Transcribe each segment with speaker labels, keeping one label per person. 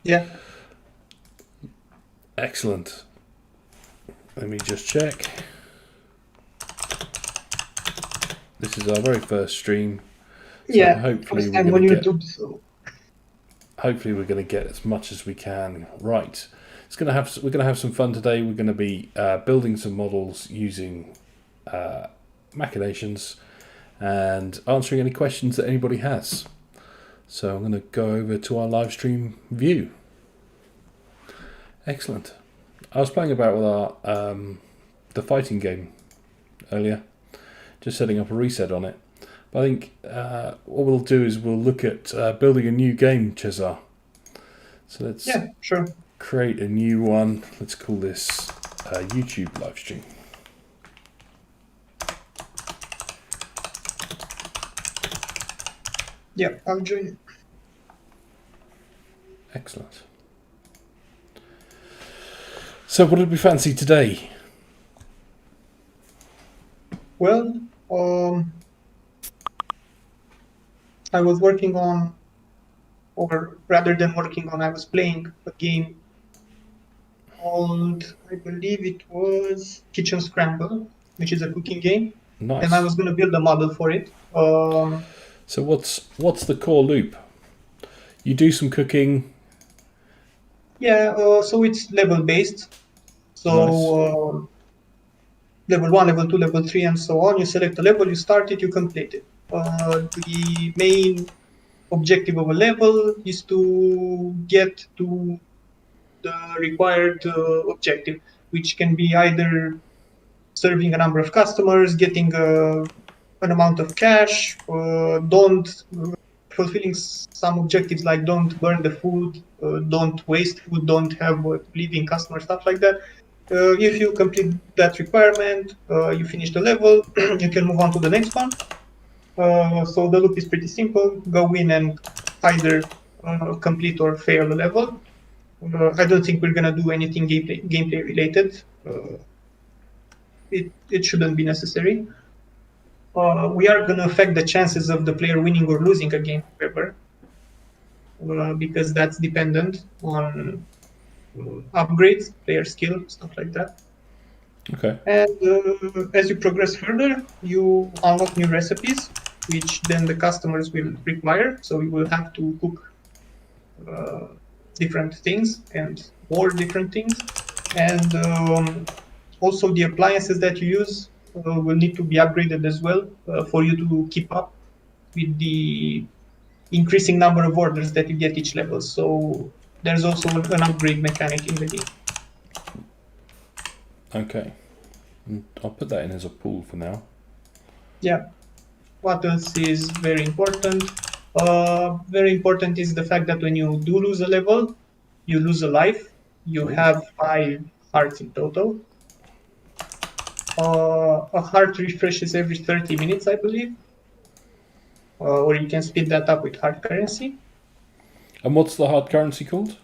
Speaker 1: Yeah.
Speaker 2: Excellent. Let me just check. This is our very first stream, so
Speaker 1: Yeah.
Speaker 2: hopefully
Speaker 1: First
Speaker 2: we're
Speaker 1: time
Speaker 2: going
Speaker 1: on
Speaker 2: to get
Speaker 1: YouTube, so
Speaker 2: as much as we can. Right. We're going to have some fun today. We're going to be building some models using Machinations and answering any questions that anybody has. So I'm going to go over to our live stream view. Excellent. I was playing about with our the fighting game earlier, just setting up a reset on it. But I think what we'll do is we'll look at building a new game, Cesar. So let's
Speaker 1: yeah, sure.
Speaker 2: create a new one. Let's call this YouTube live stream.
Speaker 1: Yeah, I'll join it.
Speaker 2: Excellent. So what did we fancy today?
Speaker 1: Well, I was working on, or rather than working on, I was playing a game called, I believe it was Kitchen Scramble, which is a cooking game, and I
Speaker 2: Nice.
Speaker 1: was going to build a model for it.
Speaker 2: So what's the core loop? You do some cooking.
Speaker 1: Yeah, so it's level based. So
Speaker 2: Nice.
Speaker 1: level 1, level 2, level 3, and so on. You select a level, you start it, you complete it. The main objective of a level is to get to the required objective, which can be either serving a number of customers, getting an amount of cash, don't fulfilling some objectives like don't burn the food, don't waste food, don't have leaving customer, stuff like that. If you complete that requirement, you finish the level, you can move on to the next one. So the loop is pretty simple. Go in and either complete or fail the level. I don't think we're gonna do anything gameplay related. It shouldn't be necessary. We are gonna affect the chances of the player winning or losing a game, however, because that's dependent on upgrades, player skill, stuff like that.
Speaker 2: Okay.
Speaker 1: And as you progress further, you unlock new recipes, which then the customers will require. So you will have to cook different things and more different things. And also the appliances that you use will need to be upgraded as well for you to keep up with the increasing number of orders that you get each level. So there's also an upgrade mechanic in the game.
Speaker 2: Okay. I'll put that in as a pool for now.
Speaker 1: Yeah. What else is very important? Very important is the fact that when you do lose a level, you lose a life. You
Speaker 2: Ooh.
Speaker 1: have 5 hearts in total. A heart refreshes every 30 minutes, I believe. Or you can speed that up with hard currency.
Speaker 2: And what's the hard currency called?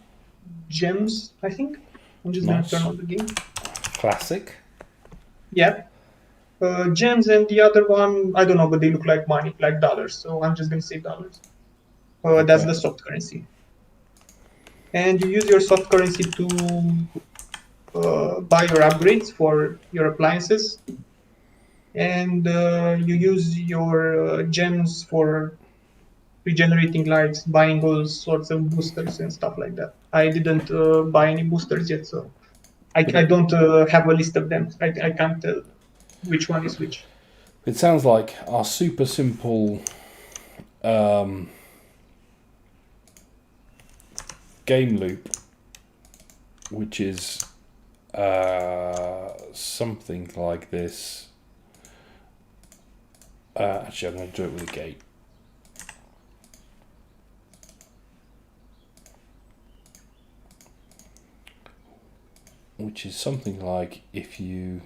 Speaker 1: Gems, I think. I'm just going to turn
Speaker 2: Nice.
Speaker 1: on the game.
Speaker 2: Classic.
Speaker 1: Yeah. Gems and the other one, I don't know, but they look like money, like dollars. So I'm just going to say dollars. That's the soft currency. And you use your soft currency to buy your upgrades for your appliances. And you use your gems for regenerating lives, buying all sorts of boosters and stuff like that. I didn't buy any boosters yet, so I don't have a list of them. I can't tell which one is which.
Speaker 2: It sounds like our super simple game loop, which is something like this. Actually, I'm going to do it with a gate. Which is something like if you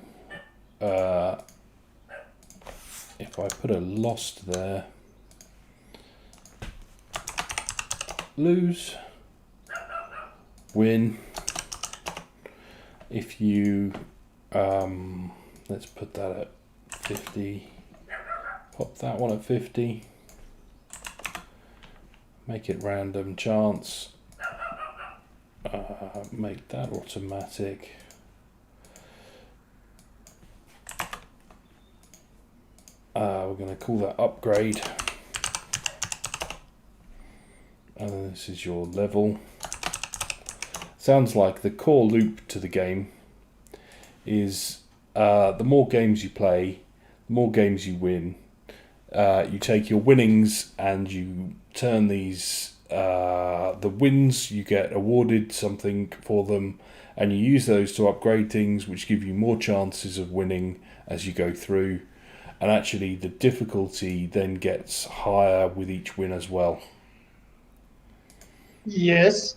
Speaker 2: if I put a lost there, lose, win. If you let's put that at 50, pop that one at 50, make it random chance, make that automatic. We're going to call that upgrade. And then this is your level. Sounds like the core loop to the game is the more games you play, the more games you win. You take your winnings and you turn these, the wins, you get awarded something for them, and you use those to upgrade things which give you more chances of winning as you go through. And actually the difficulty then gets higher with each win as well.
Speaker 1: Yes.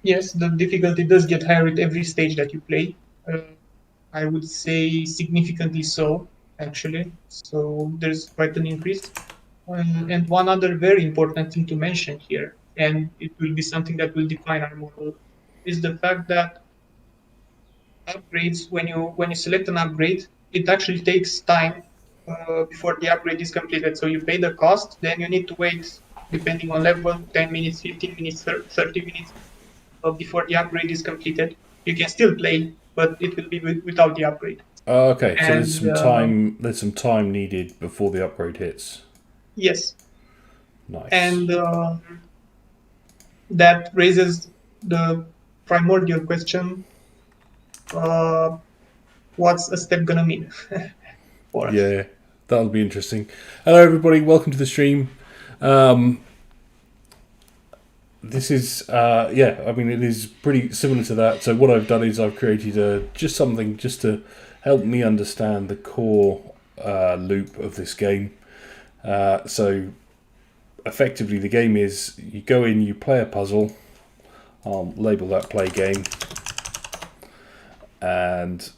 Speaker 1: Yes, the difficulty does get higher with every stage that you play. I would say significantly so, actually. So there's quite an increase. And one other very important thing to mention here, and it will be something that will define our model, is the fact that upgrades, when you select an upgrade, it actually takes time before the upgrade is completed. So you pay the cost, then you need to wait, depending on level, 10 minutes, 15 minutes, 30 minutes before the upgrade is completed. You can still play, but it will be without the upgrade.
Speaker 2: Okay, so there's
Speaker 1: And
Speaker 2: some time. There's some time needed before the upgrade hits.
Speaker 1: yes,
Speaker 2: Nice.
Speaker 1: and that raises the primordial question: what's a step gonna mean for us?
Speaker 2: Yeah, that'll be interesting. Hello, everybody. Welcome to the stream. This is, I mean, it is pretty similar to that. So what I've done is I've created just something just to help me understand the core loop of this game. So effectively, the game is you go in, you play a puzzle. I'll label that play game. And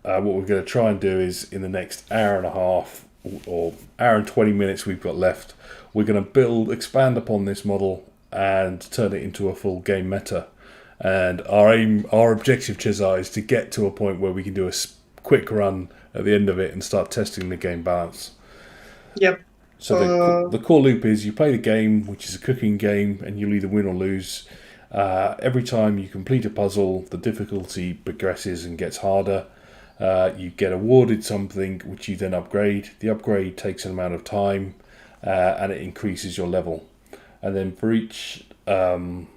Speaker 2: what we're going to try and do is in the next hour and a half or hour and 20 minutes we've got left, we're going to expand upon this model and turn it into a full game meta. And our objective, Chizar, is to get to a point where we can do a quick run at the end of it and start testing the game balance.
Speaker 1: Yep.
Speaker 2: So the core loop is you play the game, which is a cooking game, and you'll either win or lose. Every time you complete a puzzle, the difficulty progresses and gets harder. You get awarded something, which you then upgrade. The upgrade takes an amount of time, and it increases your level. And then for each time,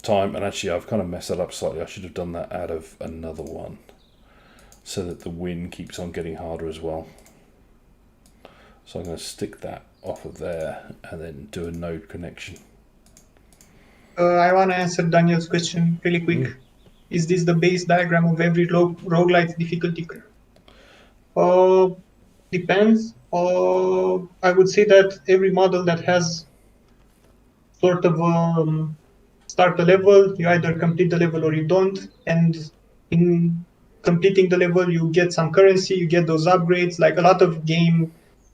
Speaker 2: and actually I've kind of messed that up slightly. I should have done that out of another one, so that the win keeps on getting harder as well. So I'm going to stick that off of there and then do a node connection.
Speaker 1: I want to answer Daniel's question really quick. Is this the base diagram of every roguelite difficulty curve? Depends. I would say that every model that has sort of start a level, you either complete the level or you don't. And in completing the level, you get some currency, you get those upgrades. Like a lot of games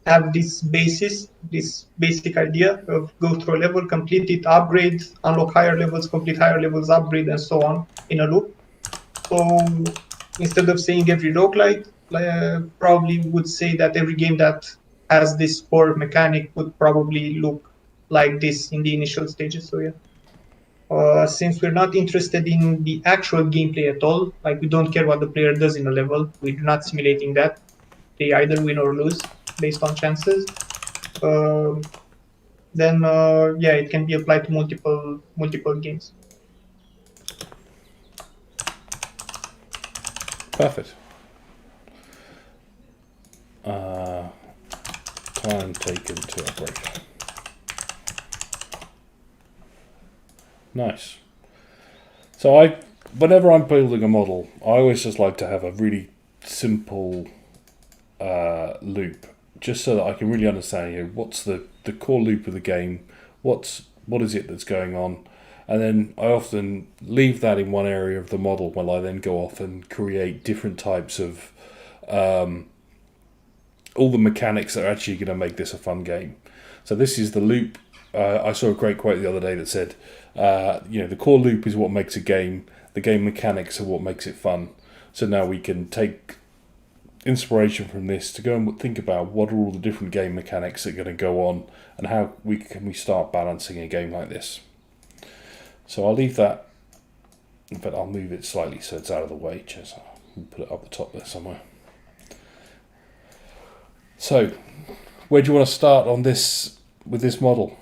Speaker 1: have this basic idea of go through a level, complete it, upgrade, unlock higher levels, complete higher levels, upgrade, and so on in a loop. So instead of saying every roguelite, probably would say that every game that has this core mechanic would probably look like this in the initial stages. So yeah. Since we're not interested in the actual gameplay at all, like we don't care what the player does in a level, we're not simulating that. They either win or lose based on chances. Then yeah, it can be applied to multiple games.
Speaker 2: Perfect. Time taken to upgrade. Nice. So whenever I'm building a model, I always just like to have a really simple loop, just so that I can really understand, what's the core loop of the game, what is it that's going on, and then I often leave that in one area of the model while I then go off and create different types of all the mechanics that are actually going to make this a fun game. So this is the loop. I saw a great quote the other day that said, the core loop is what makes a game. The game mechanics are what makes it fun. So now we can take inspiration from this to go and think about what are all the different game mechanics that are going to go on and how can we start balancing a game like this. So I'll leave that In fact, I'll move it slightly so it's out of the way. Just put it up the top there somewhere. So, where do you want to start on this with this model?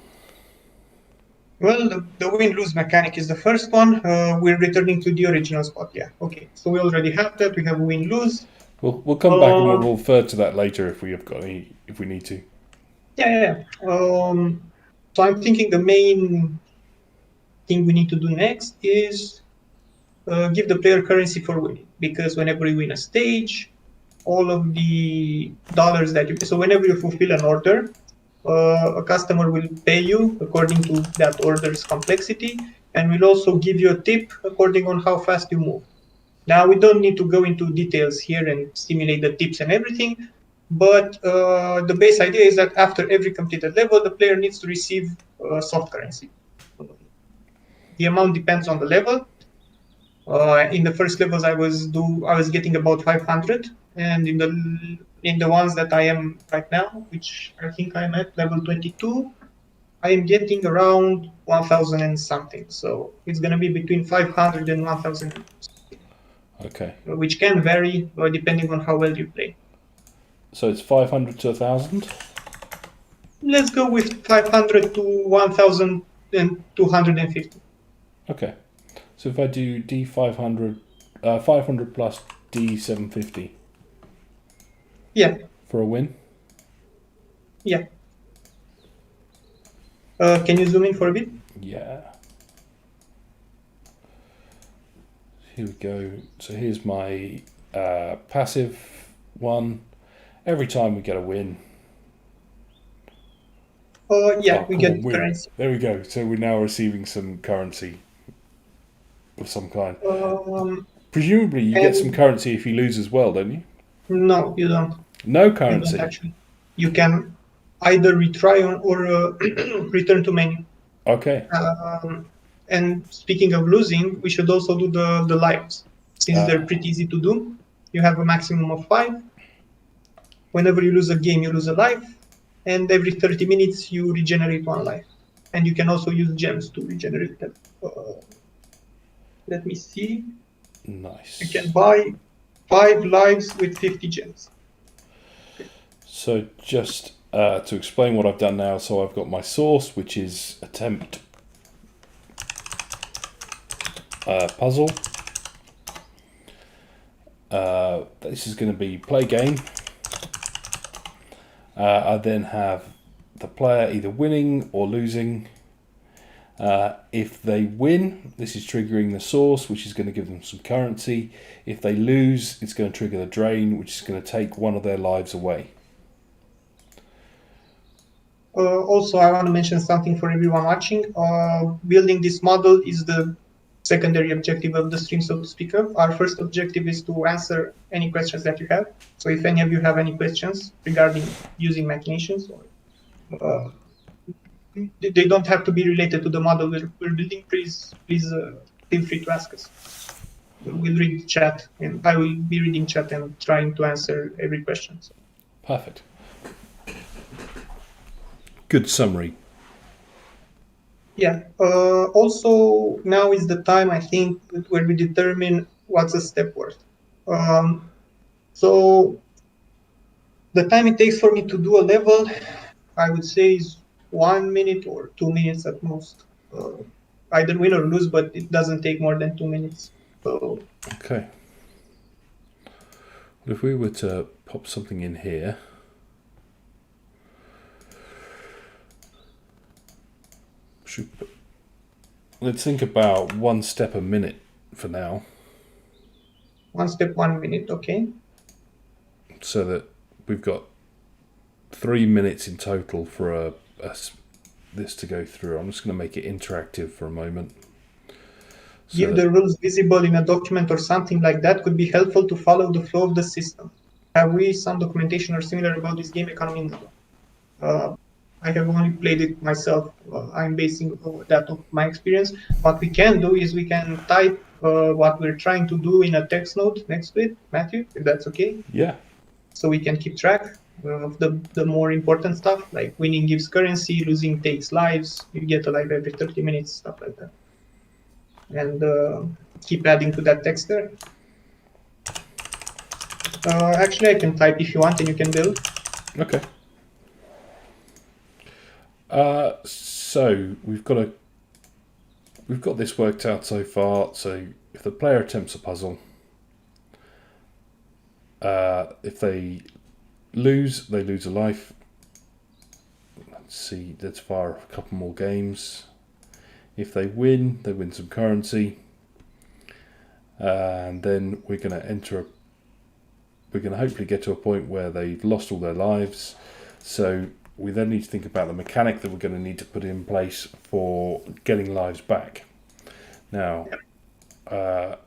Speaker 1: Well, the win-lose mechanic is the first one. We're returning to the original spot. Yeah, okay. So we already have that. We have win-lose.
Speaker 2: We'll come back and we'll refer to that later if we have got any, if we need to.
Speaker 1: Yeah. So I'm thinking the main thing we need to do next is give the player currency for winning, because whenever you win a stage, all of the dollars that you, so whenever you fulfill an order, a customer will pay you according to that order's complexity, and will also give you a tip according on how fast you move. Now, we don't need to go into details here and simulate the tips and everything, but the base idea is that after every completed level, the player needs to receive soft currency. The amount depends on the level. In the first levels, I was getting about 500, and in the ones that I am right now, which I think I'm at level 22, I am getting around 1,000 and something. So it's going to be between 500 and 1,000.
Speaker 2: Okay.
Speaker 1: Which can vary depending on how well you play.
Speaker 2: So it's 500 to 1,000?
Speaker 1: Let's go with 500 to 1,250.
Speaker 2: Okay. So if I do D500, 500 plus D750.
Speaker 1: Yeah.
Speaker 2: For a win?
Speaker 1: Yeah. Can you zoom in for a bit?
Speaker 2: Yeah. Here we go. So here's my passive one. Every time we get a win.
Speaker 1: We get currency.
Speaker 2: There we go. So we're now receiving some currency of some kind. Presumably you get some currency if you lose as well, don't you?
Speaker 1: No, you don't.
Speaker 2: No currency?
Speaker 1: You don't actually. You can either retry or return to menu.
Speaker 2: Okay.
Speaker 1: And speaking of losing, we should also do the lives. Since they're pretty easy to do, you have a maximum of 5. Whenever you lose a game, you lose a life. And every 30 minutes, you regenerate 1 life. And you can also use gems to regenerate that. Let me see.
Speaker 2: Nice.
Speaker 1: You can buy 5 lives with 50 gems.
Speaker 2: Okay. So just to explain what I've done now, so I've got my source, which is attempt puzzle. This is going to be play game. I then have the player either winning or losing. If they win, this is triggering the source, which is going to give them some currency. If they lose, it's going to trigger the drain, which is going to take one of their lives away.
Speaker 1: Also, I want to mention something for everyone watching. Building this model is the secondary objective of the stream, so to speak of. Our first objective is to answer any questions that you have. So if any of you have any questions regarding using Machinations, or they don't have to be related to the model we're building, please feel free to ask us. We'll read chat, and I will be reading chat and trying to answer every question. So.
Speaker 2: Perfect. Good summary.
Speaker 1: Yeah. Also, now is the time, I think, where we determine what's a step worth. So the time it takes for me to do a level, I would say, is 1 minute or 2 minutes at most. Either win or lose, but it doesn't take more than 2 minutes. So.
Speaker 2: Okay. Well, if we were to pop something in here. Let's think about 1 step a minute for now.
Speaker 1: 1 step, 1 minute, okay.
Speaker 2: So that we've got 3 minutes in total for this to go through. I'm just going to make it interactive for a moment.
Speaker 1: So give the rules visible in a document or something like that could be helpful to follow the flow of the system. Have we some documentation or similar about this game economy? I have only played it myself. I'm basing that on my experience. What we can do is we can type what we're trying to do in a text note next to it, Matthew, if that's okay.
Speaker 2: Yeah.
Speaker 1: So we can keep track of the more important stuff, like winning gives currency, losing takes lives, you get a life every 30 minutes, stuff like that. And keep adding to that text there. Actually, I can type if you want, and you can build.
Speaker 2: Okay. So we've got this worked out so far. So if the player attempts a puzzle, if they lose a life. Let's see. Let's fire a couple more games. If they win some currency, and then we're going to hopefully get to a point where they've lost all their lives. So we then need to think about the mechanic that we're going to need to put in place for getting lives back. Now, a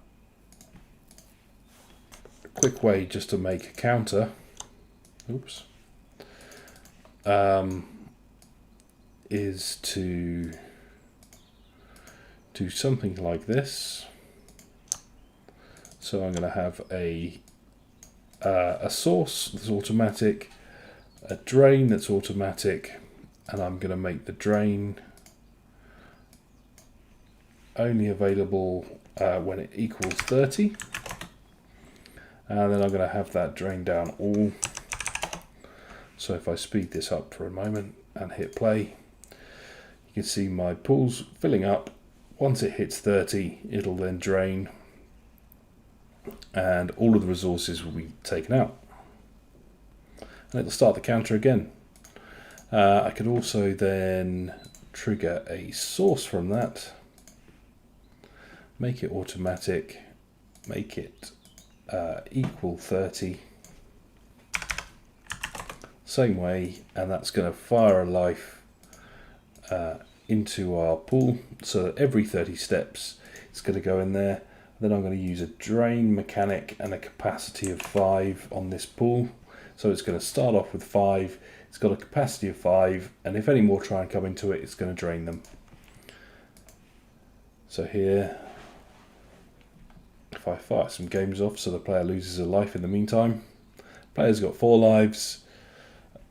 Speaker 2: quick way just to make a counter, is to do something like this. So I'm going to have a source that's automatic, a drain that's automatic, and I'm going to make the drain only available when it equals 30, and then I'm going to have that drain down all. So if I speed this up for a moment and hit play, you can see my pool's filling up. Once it hits 30, it'll then drain, and all of the resources will be taken out. And it'll start the counter again. I could also then trigger a source from that, make it automatic, make it equal 30, same way, and that's going to fire a life into our pool, so that every 30 steps it's going to go in there. Then I'm going to use a drain mechanic and a capacity of 5 on this pool. So it's going to start off with 5, it's got a capacity of 5, and if any more try and come into it, it's going to drain them. So here, if I fire some games off so the player loses a life in the meantime, player's got 4 lives,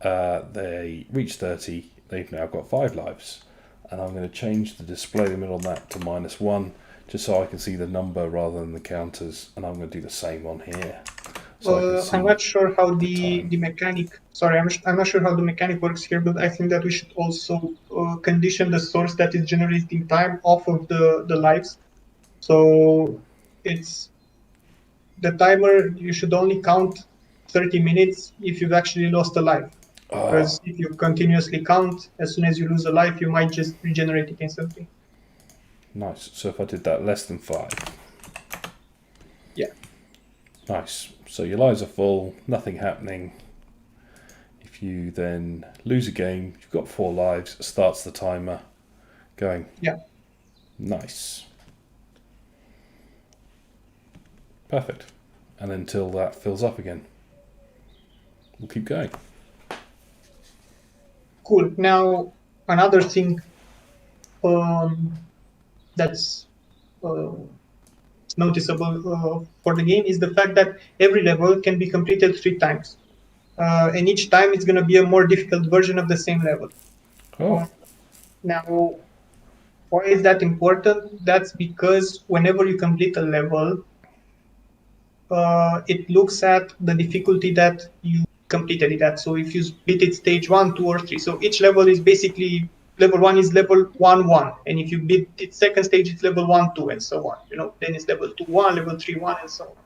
Speaker 2: they reach 30, they've now got 5 lives. And I'm going to change the display limit on that to -1, just so I can see the number rather than the counters, and I'm going to do the same on here. So
Speaker 1: I'm not sure how the mechanic. Sorry, I'm not sure how the mechanic works here, but I think that we should also condition the source that is generating time off of the lives. So it's the timer. You should only count 30 minutes if you've actually lost a life. Because if you continuously count, as soon as you lose a life, you might just regenerate it instantly.
Speaker 2: Nice. So if I did that less than 5.
Speaker 1: Yeah.
Speaker 2: Nice. So your lives are full, nothing happening. If you then lose a game, you've got 4 lives, it starts the timer going.
Speaker 1: Yeah.
Speaker 2: Nice. Perfect. And until that fills up again, we'll keep going.
Speaker 1: Cool. Now, another thing that's noticeable for the game is the fact that every level can be completed 3 times. And each time it's going to be a more difficult version of the same level. Now, why is that important? That's because whenever you complete a level, it looks at the difficulty that you completed it at. So if you beat it stage 1, 2, or 3, so each level is basically level 1 is level 1, 1, and if you beat it second stage, it's level 1, 2, and so on. Then it's level 2, 1, level 3, 1, and so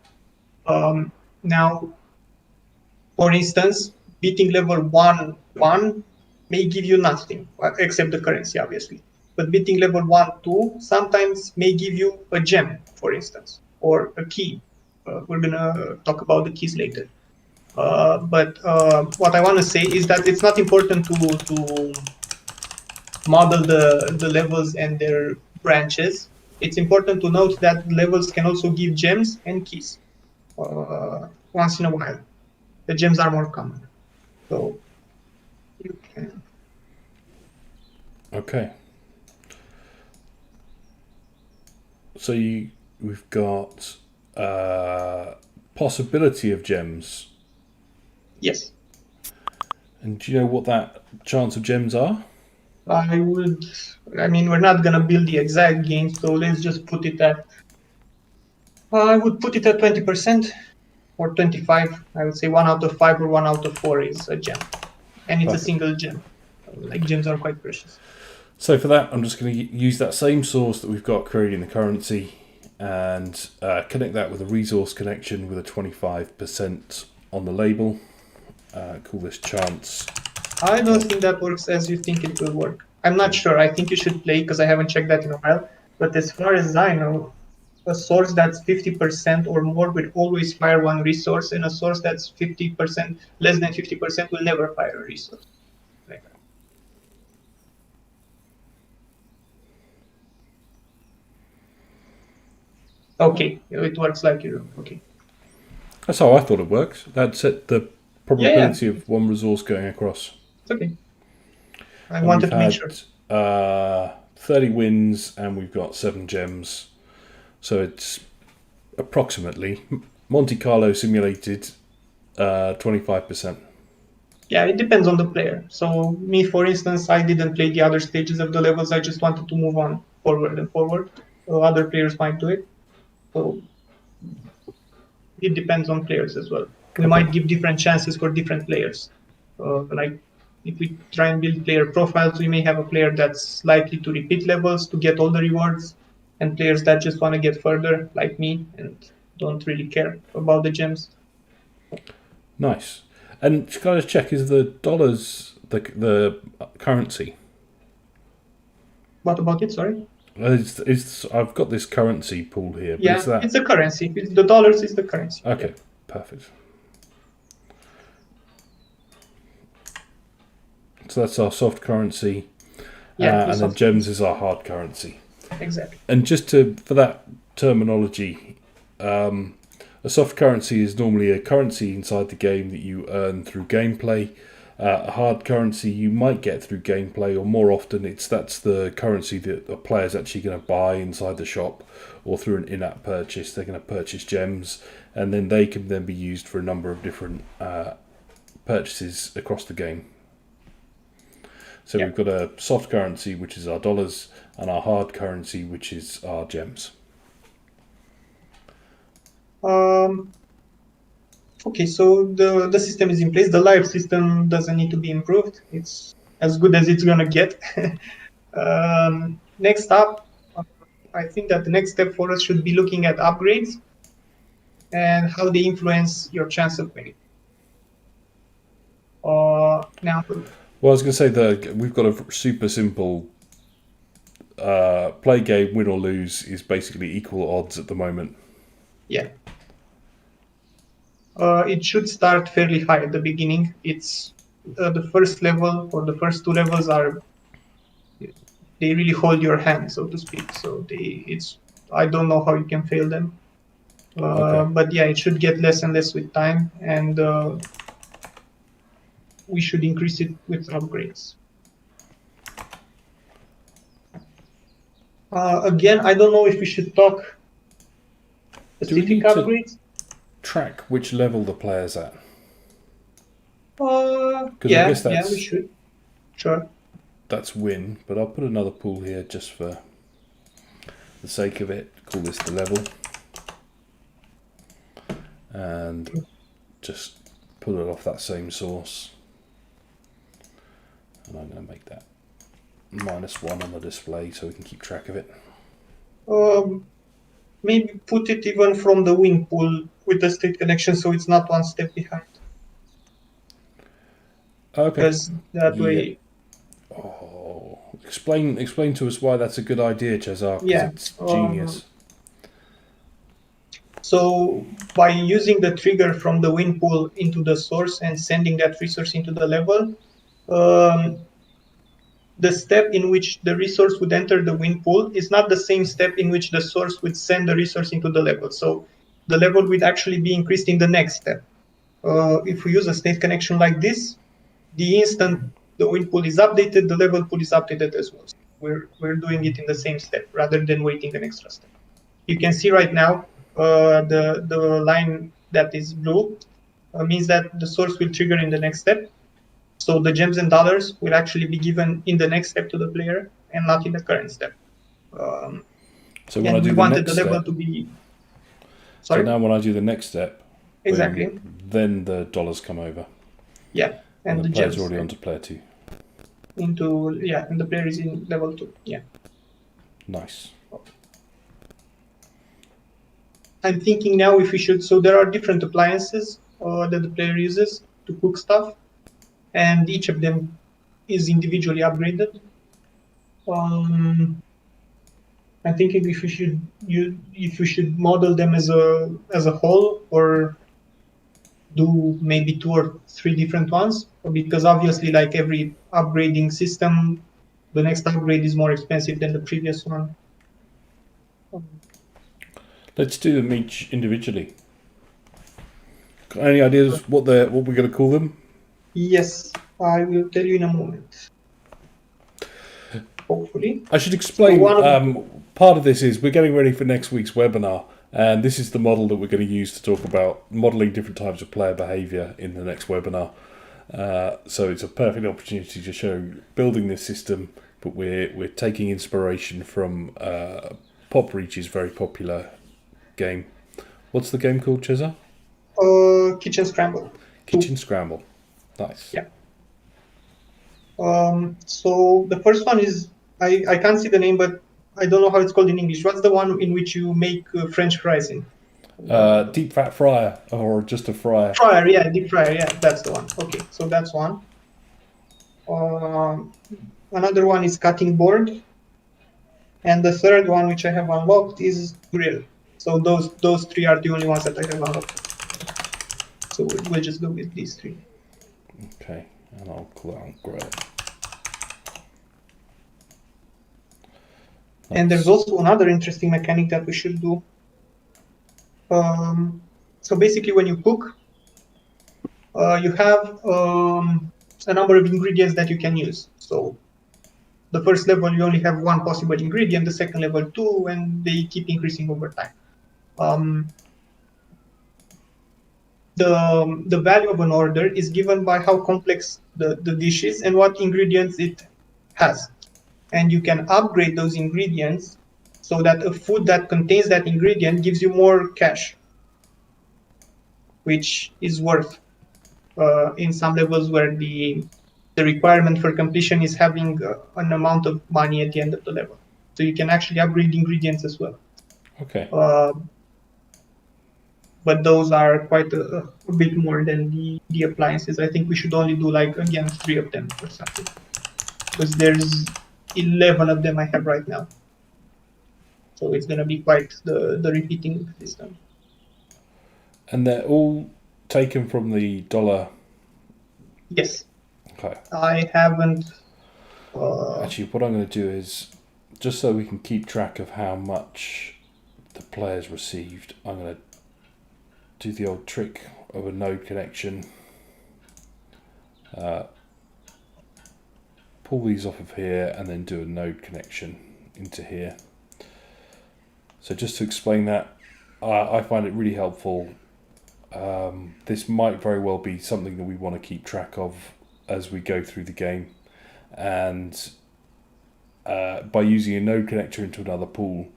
Speaker 1: on. Now, for instance, beating level 1, 1 may give you nothing except the currency, obviously. But beating level 1, 2 sometimes may give you a gem, for instance, or a key. We're gonna talk about the keys later. But what I want to say is that it's not important to model the levels and their branches. It's important to note that levels can also give gems and keys once in a while. The gems are more common. So you can.
Speaker 2: Okay. So we've got possibility of gems.
Speaker 1: Yes.
Speaker 2: And do you know what that chance of gems are?
Speaker 1: We're not gonna build the exact game, so let's just put it at I would put it at 20% or 25. I would say 1 out of 5 or 1 out of 4 is a gem. And it's a
Speaker 2: Perfect.
Speaker 1: single gem. Like gems are quite precious.
Speaker 2: So for that, I'm just going to use that same source that we've got creating the currency and connect that with a resource connection with a 25% on the label. Call this chance.
Speaker 1: I don't think that works as you think it will work. I'm not sure. I think you should play because I haven't checked that in a while. But as far as I know, a source that's 50% or more will always fire one resource, and a source that's 50%, less than 50% will never fire a resource. Like that. Okay, it works like you do. Okay.
Speaker 2: That's how I thought it worked. That set the
Speaker 1: Yeah,
Speaker 2: probability of one resource going across.
Speaker 1: it's okay. I
Speaker 2: And we've
Speaker 1: wanted to make sure.
Speaker 2: had 30 wins and we've got 7 gems. So it's approximately Monte Carlo simulated 25%.
Speaker 1: Yeah, it depends on the player. So me, for instance, I didn't play the other stages of the levels. I just wanted to move on forward and forward. Other players might do it. So it depends on players as well. We
Speaker 2: Okay.
Speaker 1: might give different chances for different players. Like if we try and build player profiles, we may have a player that's likely to repeat levels to get all the rewards, and players that just want to get further, like me, and don't really care about the gems.
Speaker 2: Nice. And just gotta check, is the dollars the currency?
Speaker 1: What about it? Sorry.
Speaker 2: I've got this currency pool here, but is
Speaker 1: Yeah,
Speaker 2: that
Speaker 1: it's a currency. The dollars is the currency.
Speaker 2: okay?
Speaker 1: Yeah.
Speaker 2: Perfect. So that's our soft currency,
Speaker 1: Yeah, the
Speaker 2: and then
Speaker 1: soft
Speaker 2: gems
Speaker 1: currency.
Speaker 2: is our hard currency.
Speaker 1: Exactly.
Speaker 2: And just for that terminology, a soft currency is normally a currency inside the game that you earn through gameplay. A hard currency you might get through gameplay, or more often that's the currency that a player's actually going to buy inside the shop or through an in-app purchase. They're going to purchase gems, and then they can then be used for a number of different purchases across the game. So
Speaker 1: Yeah.
Speaker 2: we've got a soft currency, which is our dollars, and our hard currency, which is our gems.
Speaker 1: Okay, so the system is in place. The live system doesn't need to be improved. It's as good as it's gonna get. Next up, I think that the next step for us should be looking at upgrades and how they influence your chance of winning. Now,
Speaker 2: Well, I was going to say that we've got a super simple play game. Win or lose is basically equal odds at the moment.
Speaker 1: yeah, it should start fairly high at the beginning. It's the first level or the first 2 levels they really hold your hand, so to speak. So I don't know how you can fail them.
Speaker 2: Okay.
Speaker 1: But yeah, it should get less and less with time, and we should increase it with upgrades. Again, I don't know if we should talk
Speaker 2: Do we
Speaker 1: specific
Speaker 2: need to
Speaker 1: upgrades.
Speaker 2: track which level the player's at? Because I
Speaker 1: Yeah,
Speaker 2: guess
Speaker 1: we should. Sure.
Speaker 2: that's win, but I'll put another pool here just for the sake of it. Call this the level, and just pull it off that same source. And I'm going to make that -1 on the display so we can keep track of it.
Speaker 1: Maybe put it even from the win pool with the state connection, so it's not one step behind.
Speaker 2: Okay.
Speaker 1: Because that way.
Speaker 2: Oh, explain to us why that's a good idea, Cesar, because
Speaker 1: Yeah.
Speaker 2: it's genius.
Speaker 1: So by using the trigger from the win pool into the source and sending that resource into the level, the step in which the resource would enter the win pool is not the same step in which the source would send the resource into the level. So the level would actually be increased in the next step. If we use a state connection like this, the instant the win pool is updated, the level pool is updated as well. So we're doing it in the same step rather than waiting an extra step. You can see right now the line that is blue means that the source will trigger in the next step. So the gems and dollars will actually be given in the next step to the player and not in the current step.
Speaker 2: So when I
Speaker 1: And we
Speaker 2: do the
Speaker 1: wanted
Speaker 2: next
Speaker 1: the level
Speaker 2: step,
Speaker 1: to be.
Speaker 2: So
Speaker 1: Sorry?
Speaker 2: now when I do the next step,
Speaker 1: Exactly.
Speaker 2: boom, then the dollars come over.
Speaker 1: Yeah. And
Speaker 2: the
Speaker 1: the
Speaker 2: player's
Speaker 1: gems
Speaker 2: already on to player 2.
Speaker 1: and the player is in level 2. Yeah.
Speaker 2: Nice.
Speaker 1: I'm thinking now if we should, so there are different appliances that the player uses to cook stuff, and each of them is individually upgraded. I'm thinking if we should model them as a whole, or do maybe 2 or 3 different ones, because obviously, like every upgrading system, the next upgrade is more expensive than the previous one.
Speaker 2: Let's do them each individually. Got any ideas what we're going to call them?
Speaker 1: Yes, I will tell you in a moment. Hopefully.
Speaker 2: I should
Speaker 1: So
Speaker 2: explain.
Speaker 1: one of
Speaker 2: Part of this is we're getting ready for next week's webinar, and this is the model that we're going to use to talk about modelling different types of player behaviour in the next webinar. So it's a perfect opportunity to show building this system, but we're taking inspiration from Pop Reach's very popular game. What's the game called, Chesa?
Speaker 1: Kitchen Scramble.
Speaker 2: Kitchen Scramble. Nice.
Speaker 1: Yeah. So the first one is, I can't see the name, but I don't know how it's called in English. What's the one in which you make French fries in?
Speaker 2: Deep fat fryer, or just a fryer.
Speaker 1: Fryer, yeah, deep fryer, yeah, that's the one. Okay, so that's one. Another one is cutting board, and the third one, which I have unlocked, is grill. So those 3 are the only ones that I have unlocked. So we'll just go with these 3.
Speaker 2: Okay, and I'll call that on grill.
Speaker 1: And there's also another interesting mechanic that we should do. So basically, when you cook, you have a number of ingredients that you can use. So the first level, you only have 1 possible ingredient, the second level 2, and they keep increasing over time. The value of an order is given by how complex the dish is and what ingredients it has. And you can upgrade those ingredients so that a food that contains that ingredient gives you more cash, which is worth in some levels where the requirement for completion is having an amount of money at the end of the level. So you can actually upgrade ingredients as well.
Speaker 2: Okay.
Speaker 1: But those are quite a bit more than the appliances. I think we should only do, like, again, 3 of them or something, because there's 11 of them I have right now. So it's going to be quite the repeating system.
Speaker 2: And they're all taken from the dollar.
Speaker 1: Yes.
Speaker 2: Okay.
Speaker 1: I haven't.
Speaker 2: Actually, what I'm going to do is, just so we can keep track of how much the players received, I'm going to do the old trick of a node connection. Pull these off of here and then do a node connection into here. So just to explain that, I find it really helpful. This might very well be something that we want to keep track of as we go through the game, and by using a node connector into another pool,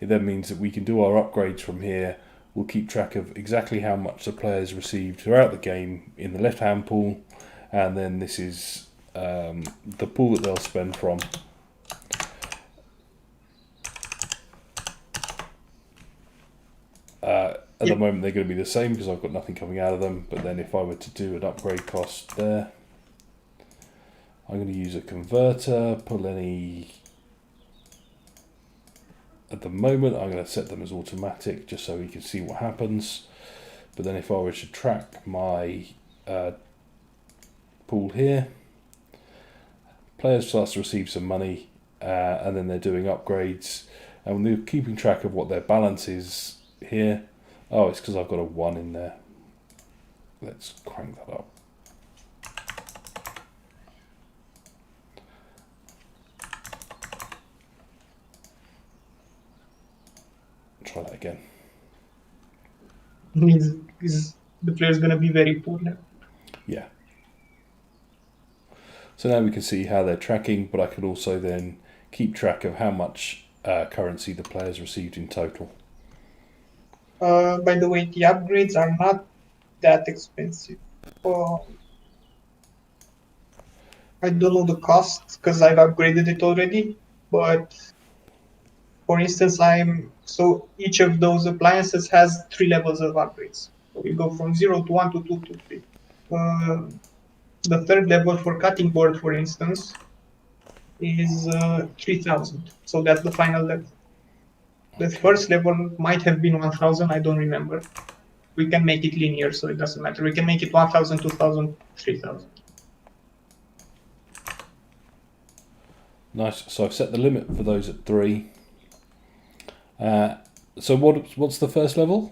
Speaker 2: it then means that we can do our upgrades from here. We'll keep track of exactly how much the players received throughout the game in the left hand pool, and then this is the pool that they'll spend from. At the moment they're going to be the same because I've got nothing coming out of them, but then if I were to do an upgrade cost there, I'm going to use a converter, pull any. At the moment I'm going to set them as automatic just so we can see what happens, but then if I were to track my pool here, players start to receive some money, and then they're doing upgrades, and they're keeping track of what their balance is here. Oh, it's because I've got a 1 in there. Let's crank that up. Try that again.
Speaker 1: Means the player's going to be very poor now.
Speaker 2: Yeah. So now we can see how they're tracking, but I can also then keep track of how much currency the players received in total.
Speaker 1: By the way, the upgrades are not that expensive. I don't know the cost because I've upgraded it already, but for instance, each of those appliances has 3 levels of upgrades. So we go from 0 to 1 to 2 to 3. Uh, the third level for cutting board, for instance, is 3000. So that's the final level. The first level might have been 1000, I don't remember. We can make it linear, so it doesn't matter. We can make it 1000, 2000, 3000.
Speaker 2: Nice. So I've set the limit for those at 3. So what's the first level?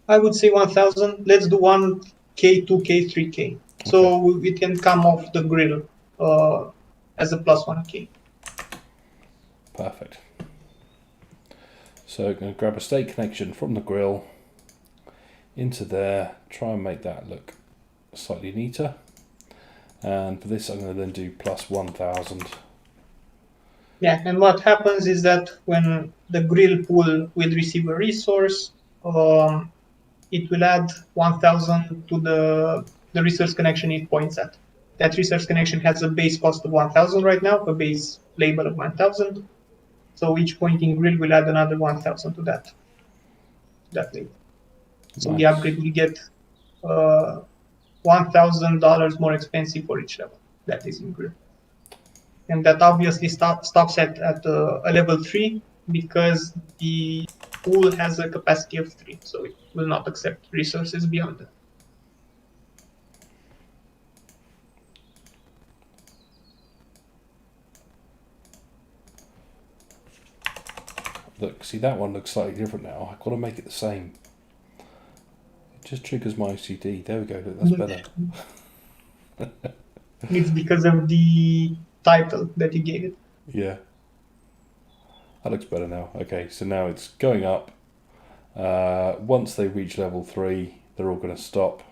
Speaker 1: I would say 1000. Let's do 1K, 2K, 3K. So it can come off the grill as a plus 1K.
Speaker 2: Perfect. So I'm going to grab a state connection from the grill into there, try and make that look slightly neater. And for this I'm going to then do plus 1000.
Speaker 1: Yeah, and what happens is that when the grill pool will receive a resource, it will add 1000 to the resource connection it points at. That resource connection has a base cost of 1000 right now, a base label of 1000. So each pointing grill will add another 1000 to that label. So
Speaker 2: Nice.
Speaker 1: the upgrade will get $1,000 more expensive for each level that is in grill. And that obviously stops at a level 3 because the pool has a capacity of 3, so it will not accept resources beyond that.
Speaker 2: Look, see, that one looks slightly different now. I've got to make it the same. It just triggers my OCD. There we go. Look, that's better.
Speaker 1: It's because of the title that you gave it.
Speaker 2: Yeah. That looks better now. Okay, so now it's going up. Once they reach level 3, they're all going to stop.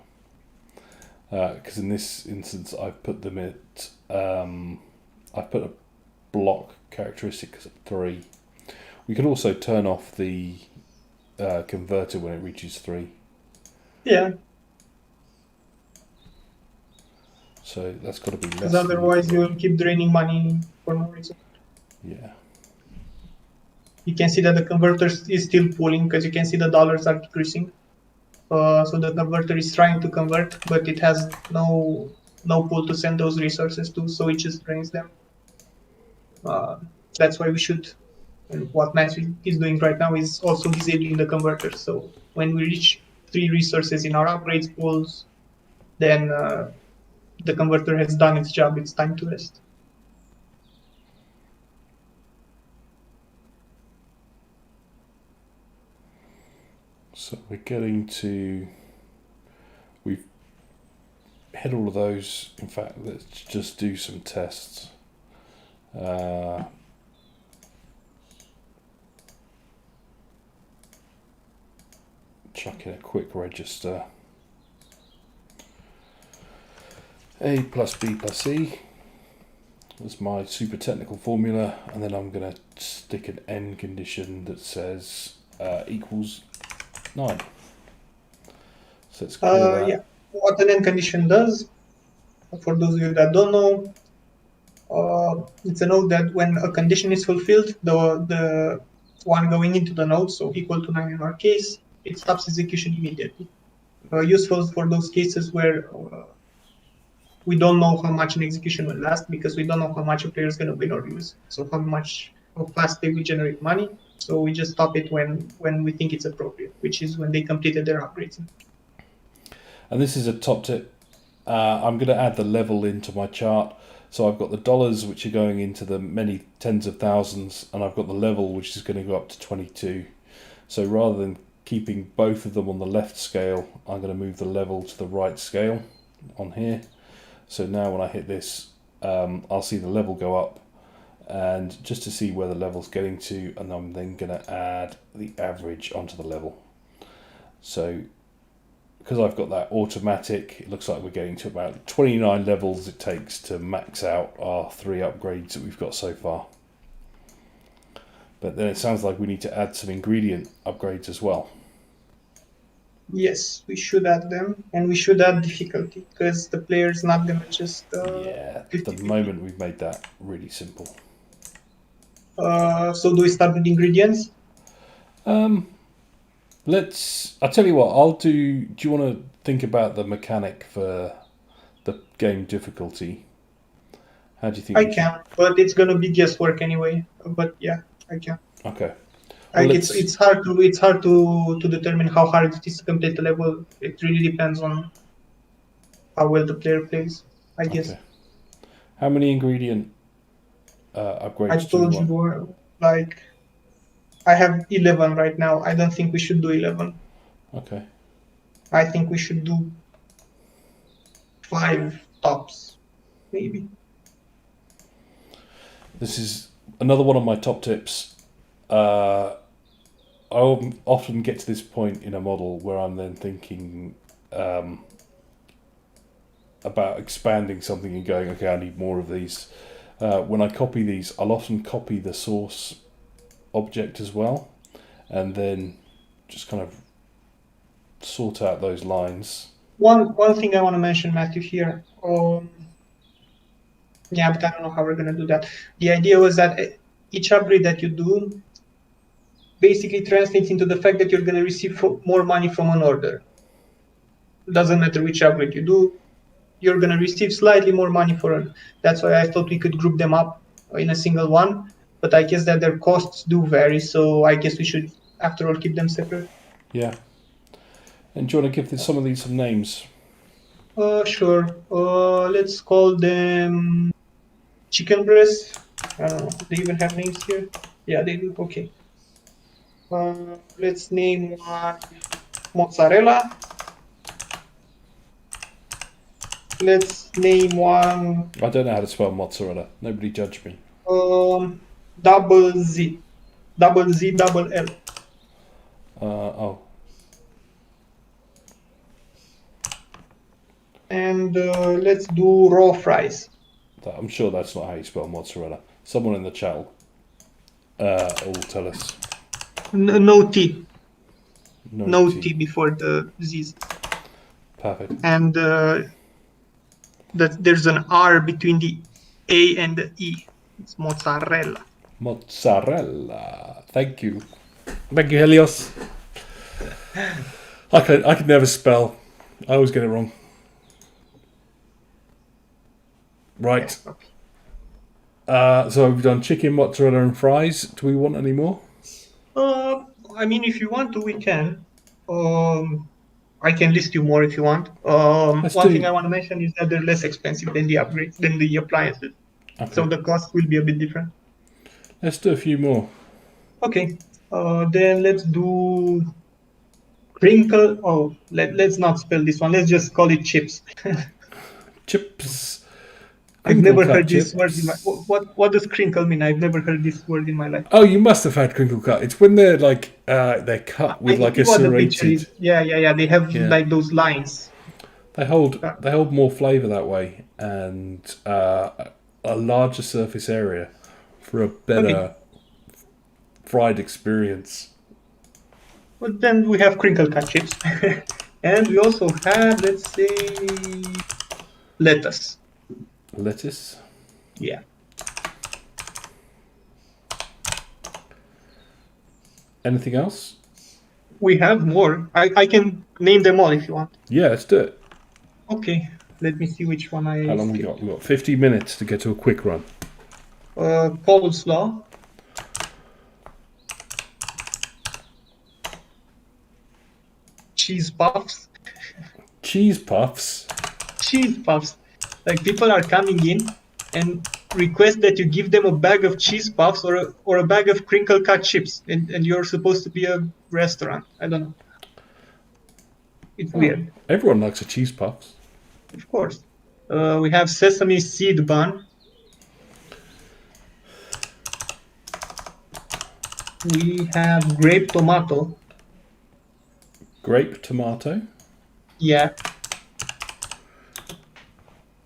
Speaker 2: Because in this instance, I've put them at... I've put a block characteristic at 3. We can also turn off the converter when it reaches 3.
Speaker 1: Yeah.
Speaker 2: So that's got to be less.
Speaker 1: Because otherwise you'll keep draining money for no reason.
Speaker 2: Yeah.
Speaker 1: You can see that the converter is still pulling because you can see the dollars are decreasing. So the converter is trying to convert, but it has no pool to send those resources to, so it just drains them. That's why we should, and what Max is doing right now is also disabling the converter. So when we reach 3 resources in our upgrades pools, then the converter has done its job. It's time to rest.
Speaker 2: So we're getting to... We've hit all of those. In fact, let's just do some tests. Chuck in a quick register. A plus B plus C. That's my super technical formula, and then I'm going to stick an N condition that says equals 9. So let's clear that.
Speaker 1: Yeah, what an end condition does, for those of you that don't know, it's a node that when a condition is fulfilled, the one going into the node, so equal to 9 in our case, it stops execution immediately. Useful for those cases where we don't know how much an execution will last because we don't know how much a player is going to win or lose. So how fast they will generate money. So we just stop it when we think it's appropriate, which is when they completed their upgrades.
Speaker 2: And this is a top tip. I'm going to add the level into my chart. So I've got the dollars, which are going into the many tens of thousands, and I've got the level, which is going to go up to 22. So rather than keeping both of them on the left scale, I'm going to move the level to the right scale on here. So now when I hit this, I'll see the level go up, and just to see where the level's getting to, and I'm then going to add the average onto the level. So because I've got that automatic, it looks like we're getting to about 29 levels it takes to max out our 3 upgrades that we've got so far. But then it sounds like we need to add some ingredient upgrades as well.
Speaker 1: Yes, we should add them, and we should add difficulty because the player's not gonna just
Speaker 2: Yeah, the
Speaker 1: 50-50.
Speaker 2: moment we've made that really simple.
Speaker 1: So do we start with ingredients?
Speaker 2: I'll tell you what, do you want to think about the mechanic for the game difficulty? How do you think
Speaker 1: I
Speaker 2: we should?
Speaker 1: can, but it's gonna be guesswork anyway. But yeah, I can.
Speaker 2: Okay. Well,
Speaker 1: Like it's hard to determine how hard it is to complete the level. It really depends on how well the player plays, I guess.
Speaker 2: Okay. How many ingredient
Speaker 1: I
Speaker 2: upgrades do we
Speaker 1: told
Speaker 2: want?
Speaker 1: you, like, I have 11 right now. I don't think we should do 11.
Speaker 2: Okay.
Speaker 1: I think we should do 5 tops, maybe.
Speaker 2: This is another one of my top tips. I often get to this point in a model where I'm then thinking about expanding something and going, okay, I need more of these. When I copy these, I'll often copy the source object as well, and then just kind of sort out those lines.
Speaker 1: One thing I want to mention, Matthew, here. Yeah, but I don't know how we're gonna do that. The idea was that each upgrade that you do basically translates into the fact that you're gonna receive more money from an order. Doesn't matter which upgrade you do, you're gonna receive slightly more money for it. That's why I thought we could group them up in a single one. But I guess that their costs do vary, so I guess we should, after all, keep them separate.
Speaker 2: Yeah. And do you want to give some of these some names?
Speaker 1: Sure. Let's call them chicken breast. I don't know. Do they even have names here? Yeah, they do. Okay. Let's name one mozzarella. Let's name one
Speaker 2: I don't know how to spell mozzarella. Nobody judge me.
Speaker 1: double Z, double L.
Speaker 2: Oh.
Speaker 1: And let's do raw fries.
Speaker 2: I'm sure that's not how you spell mozzarella. Someone in the chat will tell us.
Speaker 1: No T. No
Speaker 2: T.
Speaker 1: T before the Z's.
Speaker 2: Perfect.
Speaker 1: And that there's an R between the A and the E. It's mozzarella.
Speaker 2: Mozzarella. Thank you. Thank you, Helios. I could never spell. I always get it wrong. Right. So we've done chicken, mozzarella, and fries. Do we want any more?
Speaker 1: I mean, if you want to, we can. I can list you more if you want. One thing I want to mention is that they're less expensive than the upgrades, than the appliances. Okay. So the cost will be a bit different.
Speaker 2: Let's do a few more.
Speaker 1: Okay. Then let's do crinkle. Oh, let's not spell this one. Let's just call it chips.
Speaker 2: Chips.
Speaker 1: I've never heard this word in my. What does crinkle mean? I've never heard this word in my life.
Speaker 2: Oh, you must have had crinkle cut. It's when they're like they're cut with like a serrated.
Speaker 1: Yeah. They have like those lines.
Speaker 2: They hold more flavour that way and a larger surface area for a better fried experience.
Speaker 1: But then we have crinkle cut chips, and we also have, let's say, lettuce.
Speaker 2: Lettuce?
Speaker 1: Yeah.
Speaker 2: Anything else?
Speaker 1: We have more. I can name them all if you want.
Speaker 2: Yeah, let's do it.
Speaker 1: Okay. Let me see which one I...
Speaker 2: How long we got? We've got 50 minutes to get to a quick run.
Speaker 1: Coleslaw. Cheese puffs.
Speaker 2: Cheese puffs?
Speaker 1: Cheese puffs. Like, people are coming in and request that you give them a bag of cheese puffs or a bag of crinkle cut chips, and you're supposed to be a restaurant. I don't know. It's weird.
Speaker 2: Everyone likes a cheese puffs.
Speaker 1: Of course. We have sesame seed bun. We have grape tomato.
Speaker 2: Grape tomato?
Speaker 1: Yeah.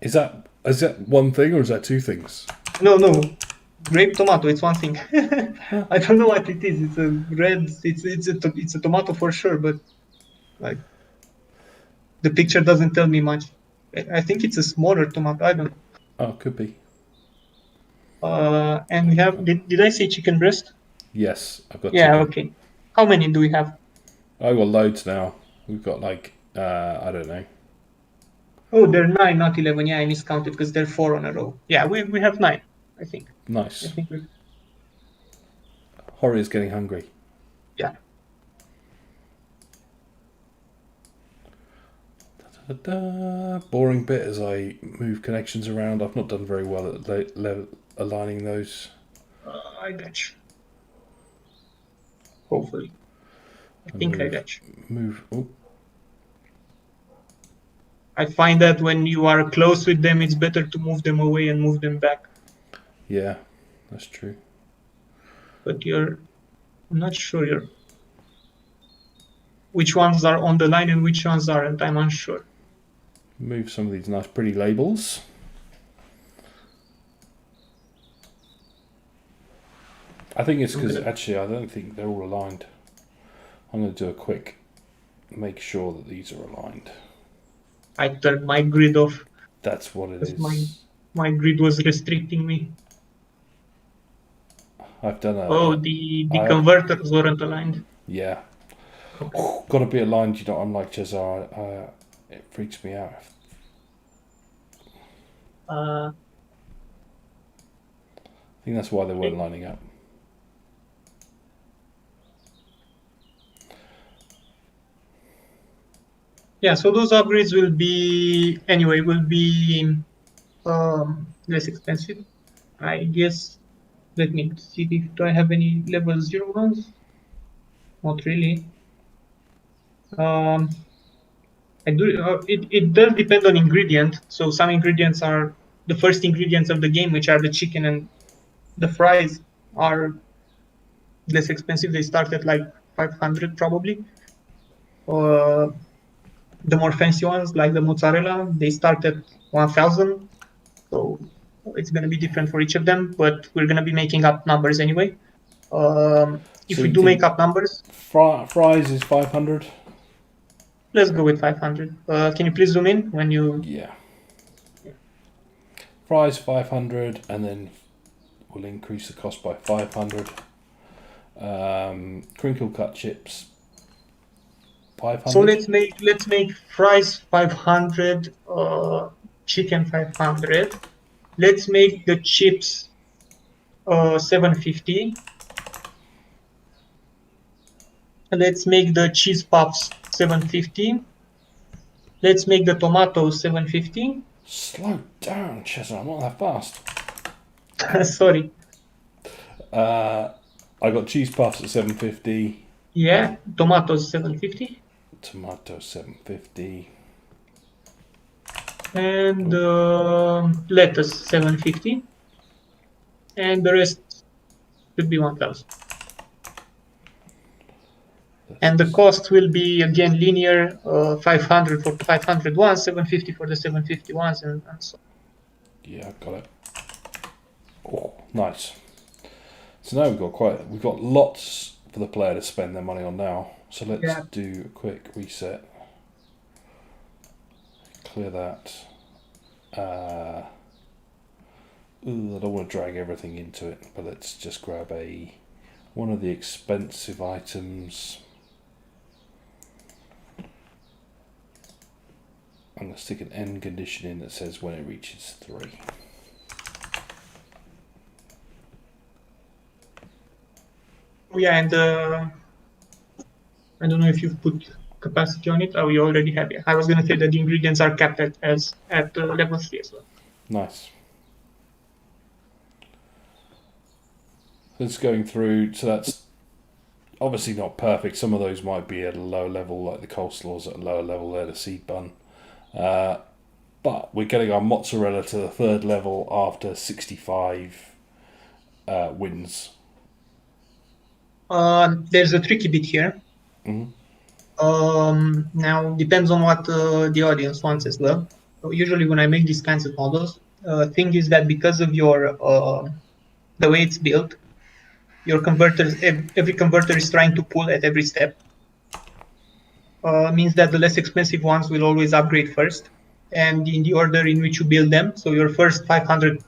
Speaker 2: Is that one thing or is that two things?
Speaker 1: No. Grape tomato, it's one thing. I don't know what it is. It's a red. It's a tomato for sure, but like The picture doesn't tell me much. I think it's a smaller tomato. I don't know.
Speaker 2: Oh, could be.
Speaker 1: And we have. Did I say chicken breast?
Speaker 2: Yes, I've got
Speaker 1: Yeah.
Speaker 2: chicken.
Speaker 1: Okay. How many do we have?
Speaker 2: I've got loads now. We've got like I don't know.
Speaker 1: Oh, they're 9, not 11. Yeah, I miscounted because they're 4 on a row. Yeah, we have 9. I think. I
Speaker 2: Nice.
Speaker 1: think we.
Speaker 2: Horry is getting hungry.
Speaker 1: Yeah.
Speaker 2: Da-da-da. Boring bit as I move connections around. I've not done very well at aligning those.
Speaker 1: I got you. Hopefully. I think I got you.
Speaker 2: Move. Oh,
Speaker 1: I find that when you are close with them, it's better to move them away and move them back.
Speaker 2: yeah, that's true.
Speaker 1: But I'm not sure which ones are on the line and which ones aren't. I'm unsure.
Speaker 2: Move some of these nice pretty labels. I think it's because actually I don't think they're all aligned. I'm going to do a quick make sure that these are aligned.
Speaker 1: I turned my grid off.
Speaker 2: That's what it is.
Speaker 1: My grid was restricting me.
Speaker 2: I've done a.
Speaker 1: Oh, the converters weren't aligned.
Speaker 2: Yeah. Okay. Got to be aligned. You know, I'm like Cesar. It freaks me out. I think that's why they weren't lining up.
Speaker 1: Yeah, so those upgrades will be less expensive, I guess. Let me see if do I have any level 0 ones. Not really. I do. It does depend on ingredient. So some ingredients are the first ingredients of the game, which are the chicken and the fries, are less expensive. They start at like 500 probably. The more fancy ones, like the mozzarella, they start at 1,000. So it's going to be different for each of them, but we're going to be making up numbers anyway. If we do make up numbers,
Speaker 2: fries is 500.
Speaker 1: Let's go with 500. Can you please zoom in when you?
Speaker 2: Yeah. Fries 500, and then we'll increase the cost by 500. Crinkle cut chips 500.
Speaker 1: So let's make fries 500, chicken 500. Let's make the chips 750. Let's make the cheese puffs 750. Let's make the tomatoes 750.
Speaker 2: Slow down, Cesar. I'm not that fast.
Speaker 1: Sorry.
Speaker 2: I got cheese puffs at 750.
Speaker 1: Yeah, tomatoes 750.
Speaker 2: Tomato 750.
Speaker 1: And lettuce 750. And the rest should be 1,000. And the cost will be again linear, 500 for the 501, 750 for the 751s, and so on.
Speaker 2: Yeah, got it. Oh, nice. So now we've got lots for the player to spend their money on now. So let's do a quick reset. Clear that. I don't want to drag everything into it, but let's just grab one of the expensive items. I'm going to stick an end condition in that says when it reaches 3.
Speaker 1: Yeah, and I don't know if you've put capacity on it. Oh, you already have it. I was going to say that the ingredients are capped at level 3 as well.
Speaker 2: Nice. It's going through, so that's obviously not perfect. Some of those might be at a lower level, like the coleslaw's at a lower level there, the seed bun. But we're getting our mozzarella to the 3rd level after 65 wins.
Speaker 1: There's a tricky bit here.
Speaker 2: Mm-hmm.
Speaker 1: Now, depends on what the audience wants as well. So usually when I make these kinds of models, thing is that because of the way it's built, your converters, every converter is trying to pull at every step. means that the less expensive ones will always upgrade first, and in the order in which you build them. So your first 500,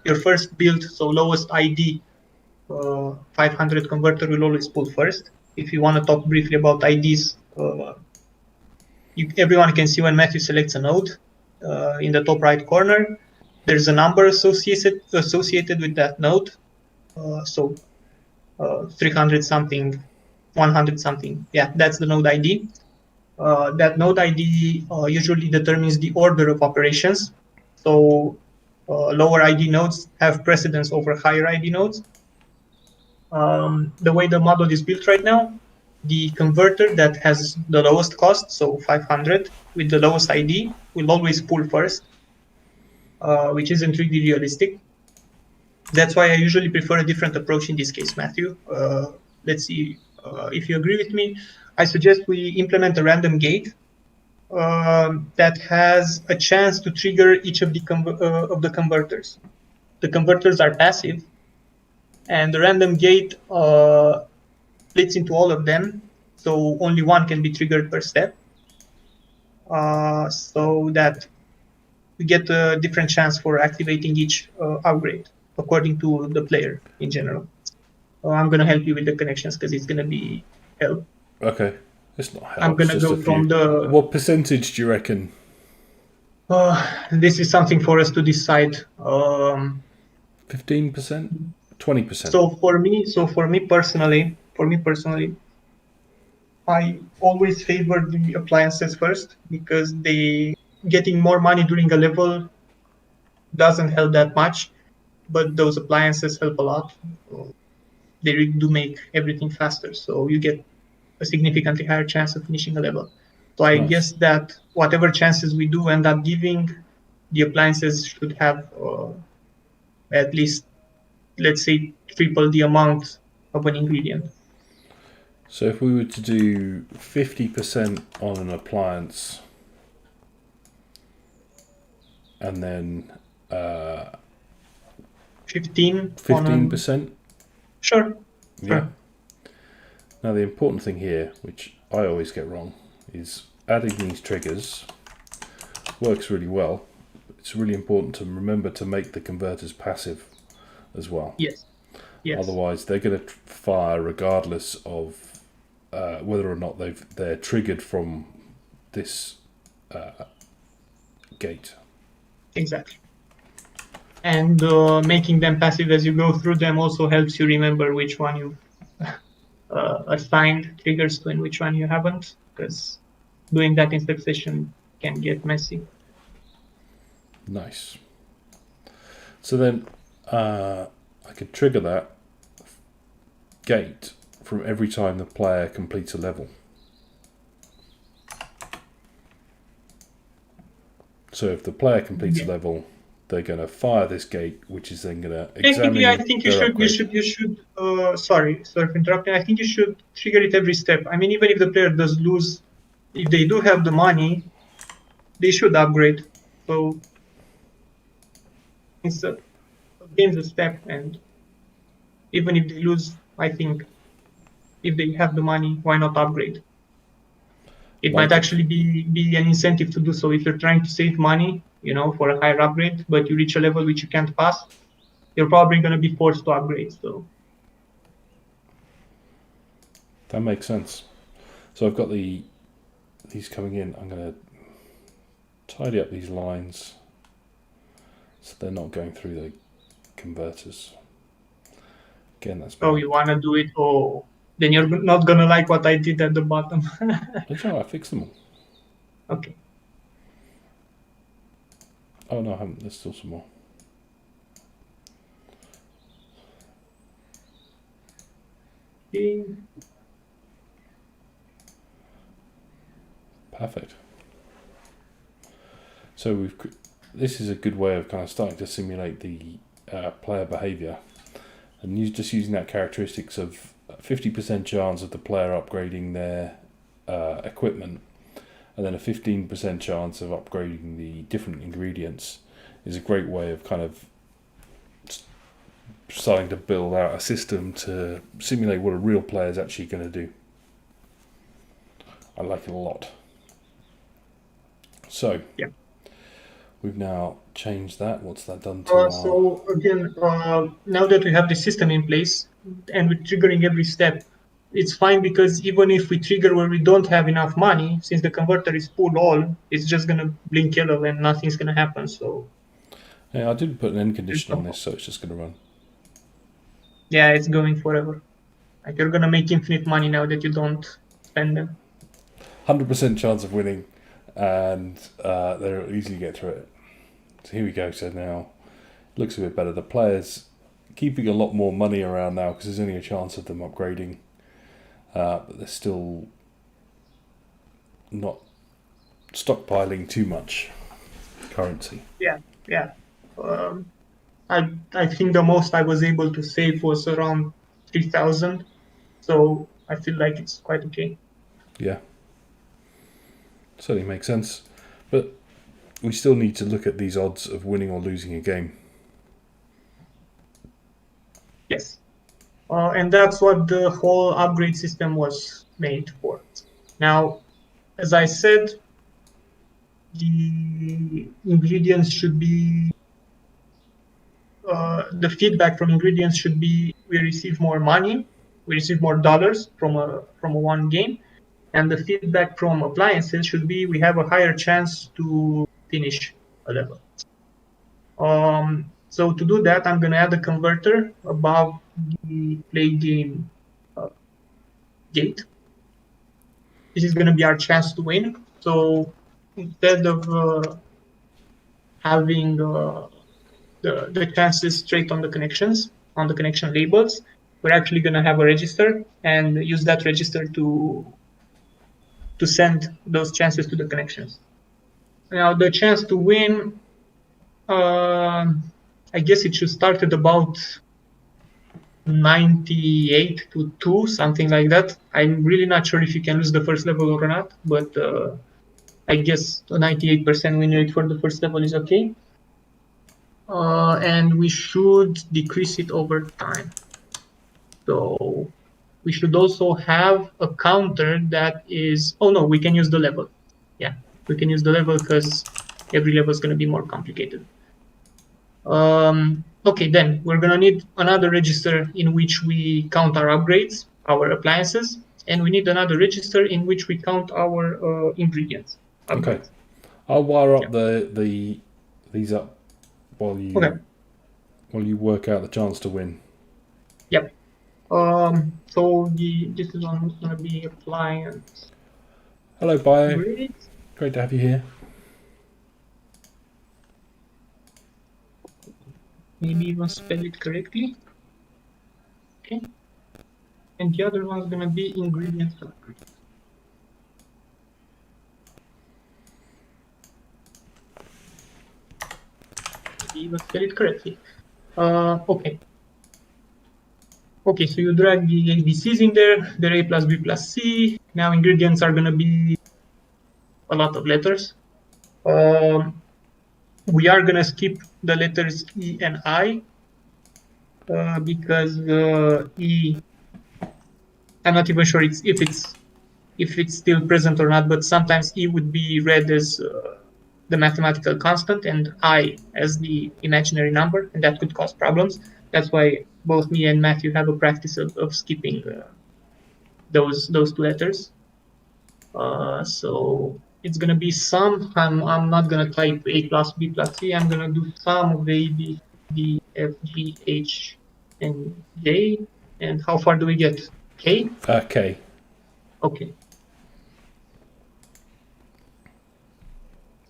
Speaker 1: your first build, so lowest ID 500 converter will always pull first. If you want to talk briefly about IDs, everyone can see when Matthew selects a node in the top right corner. There's a number associated with that node. So 300 something, 100 something. Yeah, that's the node ID. That node ID usually determines the order of operations. So lower ID nodes have precedence over higher ID nodes. The way the model is built right now, the converter that has the lowest cost, so 500, with the lowest ID, will always pull first, which isn't really realistic. That's why I usually prefer a different approach in this case, Matthew. Let's see if you agree with me. I suggest we implement a random gate that has a chance to trigger each of the converters. The converters are passive, and the random gate splits into all of them, so only one can be triggered per step, so that we get a different chance for activating each upgrade according to the player in general. I'm going to help you with the connections because it's going to be help.
Speaker 2: Okay, it's not
Speaker 1: I'm
Speaker 2: help.
Speaker 1: going
Speaker 2: It's
Speaker 1: to
Speaker 2: just a
Speaker 1: go from
Speaker 2: few.
Speaker 1: the.
Speaker 2: What percentage do you reckon?
Speaker 1: This is something for us to decide.
Speaker 2: 15%, 20%.
Speaker 1: For me personally, I always favor the appliances first because they getting more money during a level doesn't help that much, but those appliances help a lot. They really do make everything faster, so you get a significantly higher chance of finishing a level. So I
Speaker 2: Nice.
Speaker 1: guess that whatever chances we do end up giving, the appliances should have at least, let's say, triple the amount of an ingredient.
Speaker 2: So if we were to do 50% on an appliance, and then
Speaker 1: 15 on a
Speaker 2: 15%.
Speaker 1: sure.
Speaker 2: Yeah. Now the important thing here, which I always get wrong, is adding these triggers works really well. It's really important to remember to make the converters passive as well.
Speaker 1: Yes.
Speaker 2: Otherwise, they're going to fire regardless of whether or not they're triggered from this gate.
Speaker 1: Exactly. And making them passive as you go through them also helps you remember which one you assigned triggers to and which one you haven't, because doing that in succession can get messy.
Speaker 2: Nice. So then I could trigger that gate from every time the player completes a level. So if the player completes a level, they're going to fire this gate, which is then going to examine
Speaker 1: Technically, I think
Speaker 2: their upgrade.
Speaker 1: you should. Sorry for interrupting. I think you should trigger it every step. I mean, even if the player does lose, if they do have the money, they should upgrade. So it's a game's a step, and even if they lose, I think if they have the money, why not upgrade? It might actually be an incentive to do so if you're trying to save money, for a higher upgrade, but you reach a level which you can't pass, you're probably going to be forced to upgrade. So
Speaker 2: that makes sense. So I've got these coming in. I'm going to tidy up these lines so they're not going through the converters. Again, that's.
Speaker 1: Oh, you want to do it? Oh, then you're not going to like what I did at the bottom.
Speaker 2: That's all right, I fixed them all.
Speaker 1: Okay.
Speaker 2: Oh no, I haven't. There's still some more.
Speaker 1: Okay.
Speaker 2: Perfect. So this is a good way of kind of starting to simulate the player behavior, and just using that characteristics of 50% chance of the player upgrading their equipment, and then a 15% chance of upgrading the different ingredients is a great way of kind of starting to build out a system to simulate what a real player is actually going to do. I like it a lot. So,
Speaker 1: Yeah.
Speaker 2: we've now changed that. What's that done to our...
Speaker 1: So again, now that we have the system in place and we're triggering every step, it's fine, because even if we trigger where we don't have enough money, since the converter is full all, it's just going to blink yellow and nothing's going to happen. So
Speaker 2: Yeah, I did put an end condition on this, so it's just going to run.
Speaker 1: yeah, it's going forever. Like, you're going to make infinite money now that you don't spend them.
Speaker 2: 100% chance of winning, and they'll easily get through it. So here we go. So now it looks a bit better. The players keeping a lot more money around now because there's only a chance of them upgrading, but they're still not stockpiling too much currency.
Speaker 1: Yeah. I think the most I was able to save was around 3,000. So I feel like it's quite okay.
Speaker 2: Yeah, certainly makes sense. But we still need to look at these odds of winning or losing a game.
Speaker 1: Yes. And that's what the whole upgrade system was made for. Now, as I said, the ingredients should be, the feedback from ingredients should be, we receive more money, we receive more dollars from a one game, and the feedback from appliances should be, we have a higher chance to finish a level. So to do that, I'm going to add a converter above the play game gate. This is going to be our chance to win. So instead of having the chances straight on the connections, on the connection labels, we're actually going to have a register and use that register to send those chances to the connections. Now, the chance to win, I guess it should start at about 98 to 2, something like that. I'm really not sure if you can lose the first level or not, but I guess a 98% win rate for the first level is okay. And we should decrease it over time. So we should also have a counter that is, oh no, we can use the level. Yeah, we can use the level because every level is going to be more complicated. Okay, then we're going to need another register in which we count our upgrades, our appliances, and we need another register in which we count our ingredients. Upgrades.
Speaker 2: Okay, I'll wire up these up while you work out the chance to win.
Speaker 1: Yep. So this is going to be appliance.
Speaker 2: Hello, Bio. Great to have you here.
Speaker 1: Maybe even spell it correctly. Okay. And the other one's going to be ingredients upgrade. Maybe even spell it correctly. Okay. Okay, so you drag the ABCs in there, they're A plus B plus C. Now ingredients are going to be a lot of letters. We are going to skip the letters E and I because E, I'm not even sure if it's still present or not, but sometimes E would be read as the mathematical constant and I as the imaginary number, and that could cause problems. That's why both me and Matthew have a practice of skipping those two letters. So it's going to be sum. I'm not going to type A plus B plus C. I'm going to do sum of A, B, D, F, G, H, and J. And how far do we get? K?
Speaker 2: K.
Speaker 1: Okay.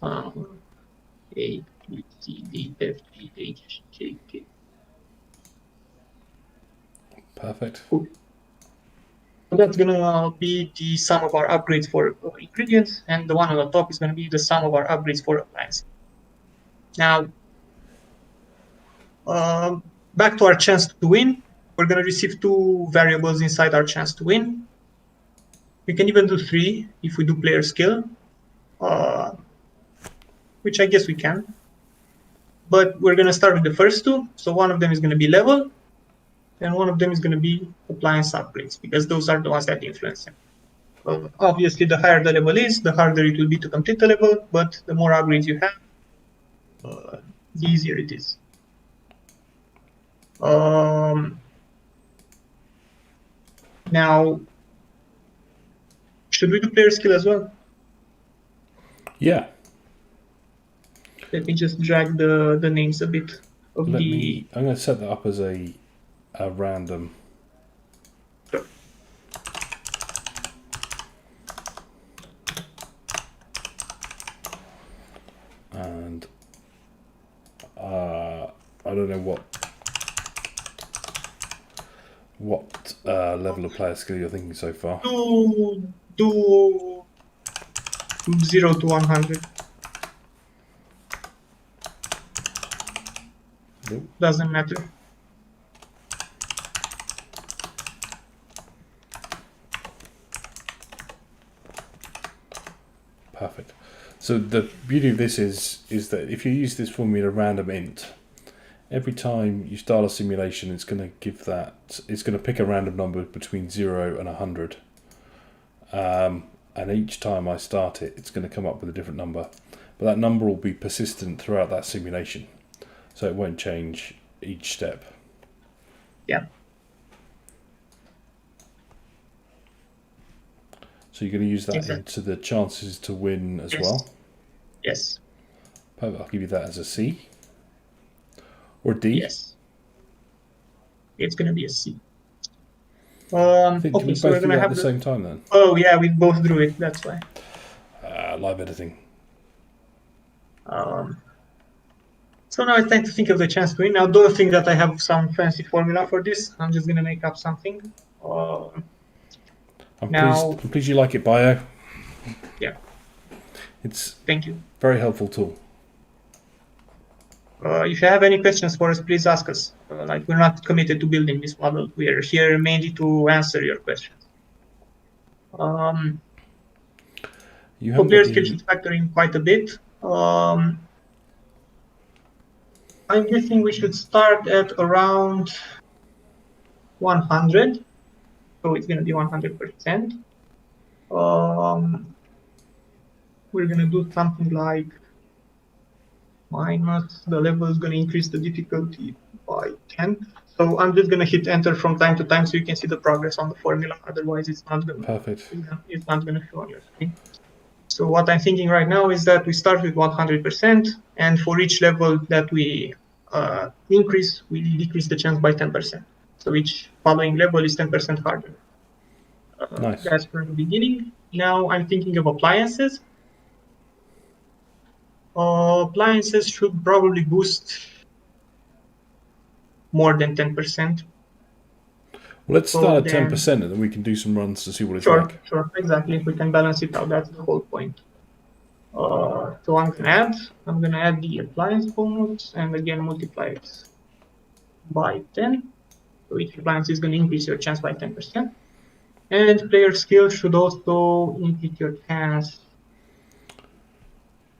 Speaker 1: A, B, C, D, F, G, H, J, K.
Speaker 2: Perfect.
Speaker 1: Cool. So that's going to be the sum of our upgrades for ingredients, and the one on the top is going to be the sum of our upgrades for appliances. Now, back to our chance to win. We're going to receive 2 variables inside our chance to win. We can even do 3 if we do player skill, which I guess we can. But we're going to start with the first 2. So one of them is going to be level, and one of them is going to be appliance upgrades, because those are the ones that influence them. Obviously, the higher the level is, the harder it will be to complete the level, but the more upgrades you have, the easier it is. Now, should we do player skill as well?
Speaker 2: Yeah.
Speaker 1: Let me just drag the names a bit of
Speaker 2: I'm
Speaker 1: the.
Speaker 2: going to set that up as a random.
Speaker 1: Sure.
Speaker 2: And I don't know what level of player skill you're thinking so far.
Speaker 1: Do 0 to 100.
Speaker 2: Nope.
Speaker 1: Doesn't matter.
Speaker 2: Perfect. So the beauty of this is that if you use this formula random int, every time you start a simulation, it's going to pick a random number between 0 and 100. And each time I start it, it's going to come up with a different number. But that number will be persistent throughout that simulation. So it won't change each step.
Speaker 1: Yeah.
Speaker 2: So you're going to use that into the chances to win as well?
Speaker 1: Yes.
Speaker 2: Perfect. I'll give you that as a C. Or D?
Speaker 1: Yes. It's going to be a C.
Speaker 2: I think,
Speaker 1: okay,
Speaker 2: can we
Speaker 1: so
Speaker 2: both
Speaker 1: we're
Speaker 2: do
Speaker 1: going to
Speaker 2: that
Speaker 1: have
Speaker 2: at the same time then?
Speaker 1: Oh, yeah, we both drew it, that's why.
Speaker 2: Live editing.
Speaker 1: So now it's time to think of the chance to win. Now, don't think that I have some fancy formula for this. I'm just going to make up something.
Speaker 2: I'm
Speaker 1: now,
Speaker 2: pleased you like it, Bio.
Speaker 1: Yeah.
Speaker 2: It's
Speaker 1: Thank you.
Speaker 2: Very helpful tool.
Speaker 1: If you have any questions for us, please ask us. We're not committed to building this model. We are here mainly to answer your questions. Player skill should factor in quite a bit. I'm guessing we should start at around 100. So it's going to be 100%. We're going to do something like minus, the level is going to increase the difficulty by 10. So I'm just going to hit enter from time to time so you can see the progress on the formula. Otherwise, it's not going to.
Speaker 2: Perfect.
Speaker 1: It's not going to show on your screen. So what I'm thinking right now is that we start with 100%, and for each level that we increase, we decrease the chance by 10%. So each following level is 10% harder.
Speaker 2: Nice.
Speaker 1: That's for the beginning. Now I'm thinking of appliances. Appliances should probably boost more than 10%.
Speaker 2: Well, let's start at 10% and then we can do some runs to see what it's like.
Speaker 1: Sure, exactly. If we can balance it out, that's the whole point. So I'm going to add the appliance bonus and again multiply it by 10. So each appliance is going to increase your chance by 10%. And player skill should also increase your chance.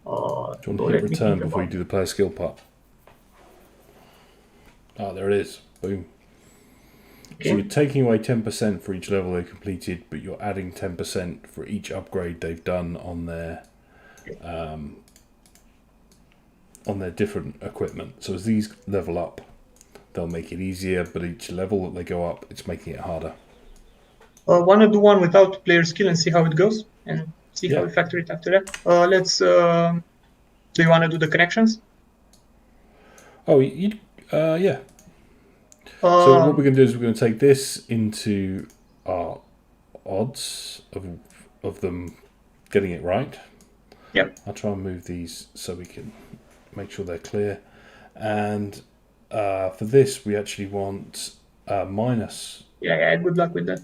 Speaker 2: Do you want to hit return before you do the player skill part? Ah, there it is. Boom. Okay. So you're taking away 10% for each level they completed, but you're adding 10% for each upgrade they've done on their different equipment. So as these level up, they'll make it easier, but each level that they go up, it's making it harder.
Speaker 1: Want to do one without player skill and see how it goes, and see how we factor it after that. Let's. Do you want to do the connections?
Speaker 2: Oh, yeah. So what we're going to do is we're going to take this into our odds of them getting it right.
Speaker 1: Yep.
Speaker 2: I'll try and move these so we can make sure they're clear. And for this, we actually want minus.
Speaker 1: Yeah, good luck with that.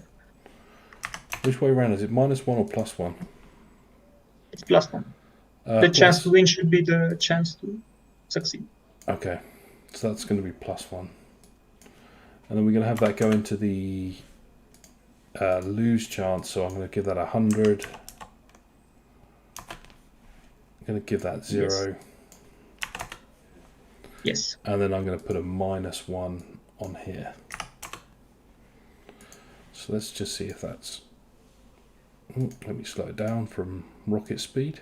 Speaker 2: Which way around? Is it -1 or +1?
Speaker 1: It's +1. The chance to win should be the chance to succeed.
Speaker 2: Okay, so that's going to be +1. And then we're going to have that go into the lose chance, so I'm going to give that 100. I'm going to give that 0.
Speaker 1: Yes.
Speaker 2: And then I'm going to put a -1 on here. So let's just see if that's Let me slow it down from rocket speed.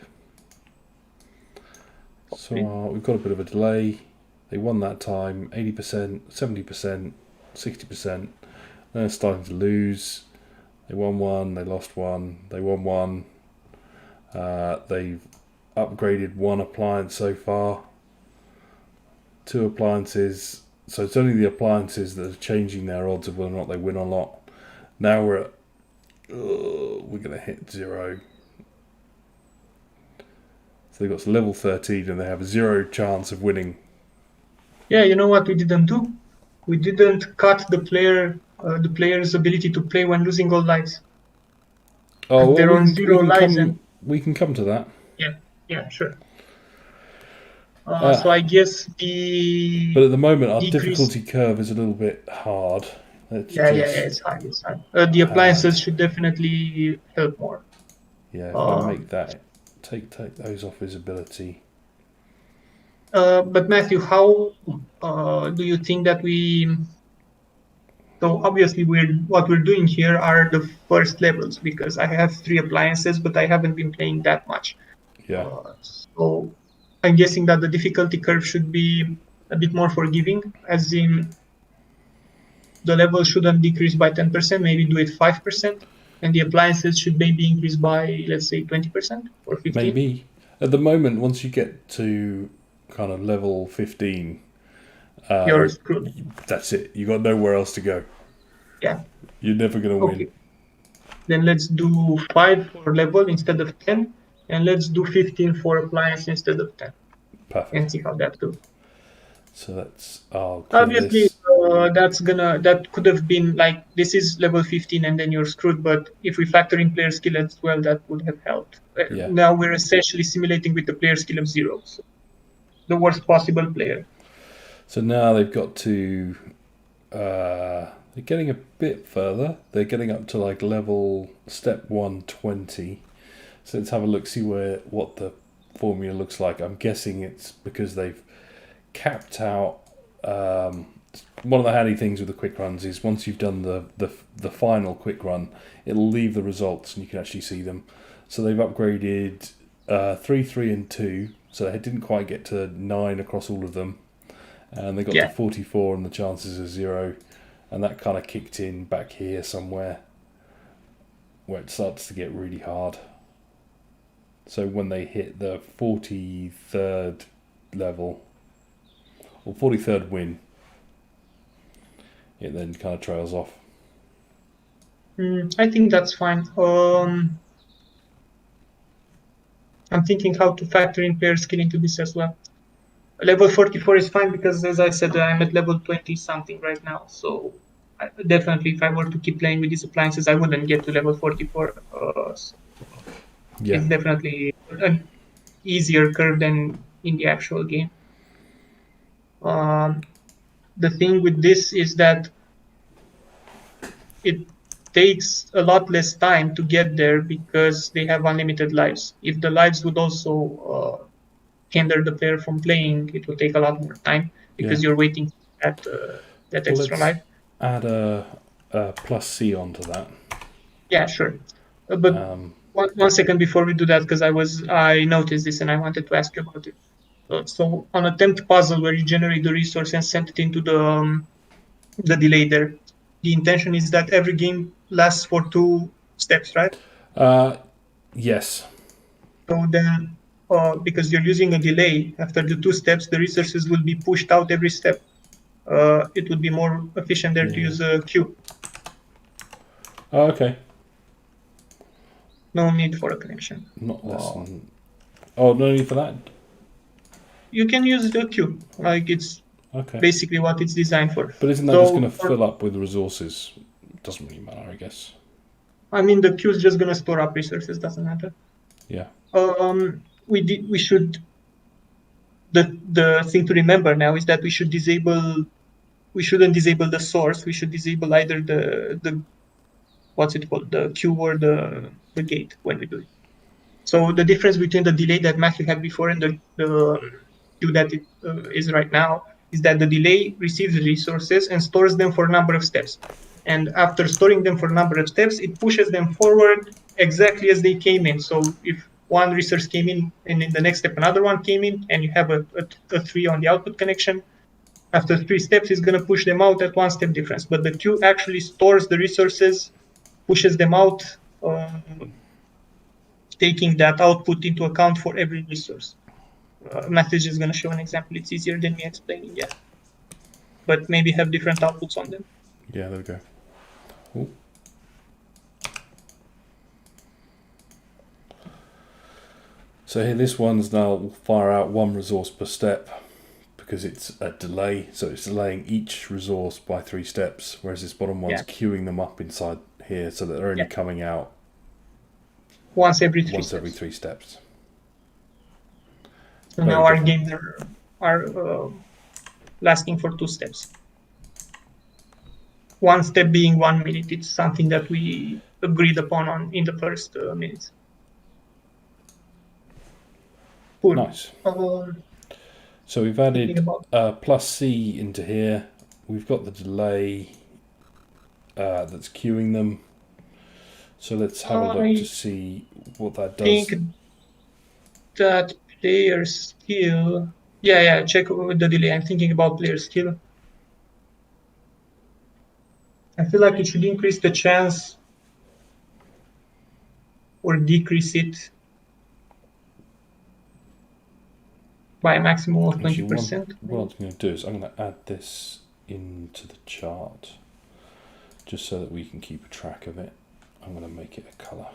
Speaker 2: So we've got a bit of a delay. They won that time, 80%, 70%, 60%. They're starting to lose. They won one, they lost one, they won one. They've upgraded one appliance so far. 2 appliances. So it's only the appliances that are changing their odds of whether or not they win or not. Now we're going to hit 0. So they've got to level 13 and they have a 0 chance of winning.
Speaker 1: Yeah, you know what we didn't do? We didn't cut the player's ability to play when losing all lives.
Speaker 2: Oh, well,
Speaker 1: they're on 0 lives.
Speaker 2: We can come to that.
Speaker 1: Yeah, sure. So I guess
Speaker 2: But at the moment, our difficulty curve is a little bit hard.
Speaker 1: It's hard. The appliances should definitely help more.
Speaker 2: Yeah, if I make that, take those off visibility.
Speaker 1: But Matthew, how do you think that we... So obviously what we're doing here are the first levels, because I have 3 appliances, but I haven't been playing that much.
Speaker 2: Yeah.
Speaker 1: So I'm guessing that the difficulty curve should be a bit more forgiving, as in the level shouldn't decrease by 10%, maybe do it 5%, and the appliances should maybe increase by, let's say, 20% or 15%.
Speaker 2: Maybe. At the moment, once you get to kind of level 15,
Speaker 1: you're screwed.
Speaker 2: That's it. You got nowhere else to go.
Speaker 1: Yeah.
Speaker 2: You're never going to win.
Speaker 1: Then let's do 5 for level instead of 10, and let's do 15 for appliance instead of 10.
Speaker 2: Perfect.
Speaker 1: And see how that goes.
Speaker 2: So that's
Speaker 1: obviously that could have been like, this is level 15 and then you're screwed, but if we factor in player skill as well, that would have helped. Now we're essentially simulating with the player skill of 0, so the worst possible player.
Speaker 2: So now they've got to they're getting a bit further. They're getting up to like level step 120. So let's have a look, see what the formula looks like. I'm guessing it's because they've capped out. One of the handy things with the quick runs is once you've done the final quick run, it'll leave the results and you can actually see them. So they've upgraded 3, 3 and 2, so they didn't quite get to 9 across all of them, and they got to 44 and the chances are 0, and that kind of kicked in back here somewhere where it starts to get really hard. So when they hit the 43rd level or 43rd win, it then kind of trails off.
Speaker 1: I think that's fine. I'm thinking how to factor in player skill into this as well. Level 44 is fine because, as I said, I'm at level 20 something right now. So definitely, if I were to keep playing with these appliances, I wouldn't get to level 44. So it's definitely an easier curve than in the actual game. The thing with this is that it takes a lot less time to get there because they have unlimited lives. If the lives would also hinder the player from playing, it would take a lot more time because you're waiting at that extra life.
Speaker 2: Add a plus C onto that.
Speaker 1: Yeah, sure. But one second before we do that, because I noticed this and I wanted to ask you about it. So on a tempt puzzle where you generate the resource and send it into the delay there, the intention is that every game lasts for 2 steps, right?
Speaker 2: Yes.
Speaker 1: So then, because you're using a delay, after the 2 steps, the resources will be pushed out every step. It would be more efficient there to use a queue.
Speaker 2: Oh, okay.
Speaker 1: No need for a connection.
Speaker 2: Not less than... Oh, no need for that?
Speaker 1: You can use the queue. Like, it's basically what it's designed for.
Speaker 2: But isn't that just going to fill up with resources? Doesn't really matter, I guess.
Speaker 1: I mean, the queue is just going to store up resources. Doesn't matter.
Speaker 2: Yeah.
Speaker 1: We should... The thing to remember now is that we shouldn't disable the source. We should disable either the what's it called, the queue or the gate when we do it. So the difference between the delay that Matthew had before and the queue that it is right now is that the delay receives resources and stores them for a number of steps. And after storing them for a number of steps, it pushes them forward exactly as they came in. So if one resource came in and in the next step another one came in, and you have a 3 on the output connection, after 3 steps, it's going to push them out at 1 step difference. But the queue actually stores the resources, pushes them out, taking that output into account for every resource. Message is going to show an example. It's easier than me explaining, yeah. But maybe have different outputs on them.
Speaker 2: Yeah, there we go. Ooh. So here, this one's now will fire out 1 resource per step because it's a delay. So it's delaying each resource by 3 steps, whereas this bottom one's queuing them up inside here so that they're only coming out
Speaker 1: once every 3
Speaker 2: steps.
Speaker 1: So now our games are lasting for 2 steps. 1 step being 1 minute. It's something that we agreed upon in the first minutes. Cool.
Speaker 2: Nice. So we've added plus C into here. We've got the delay that's queuing them. So let's have a look to see what that does.
Speaker 1: I think that player skill. Yeah, check with the delay. I'm thinking about player skill. I feel like it should increase the chance or decrease it by a maximum of 20%.
Speaker 2: What I'm going to do is I'm going to add this into the chart just so that we can keep a track of it. I'm going to make it a color.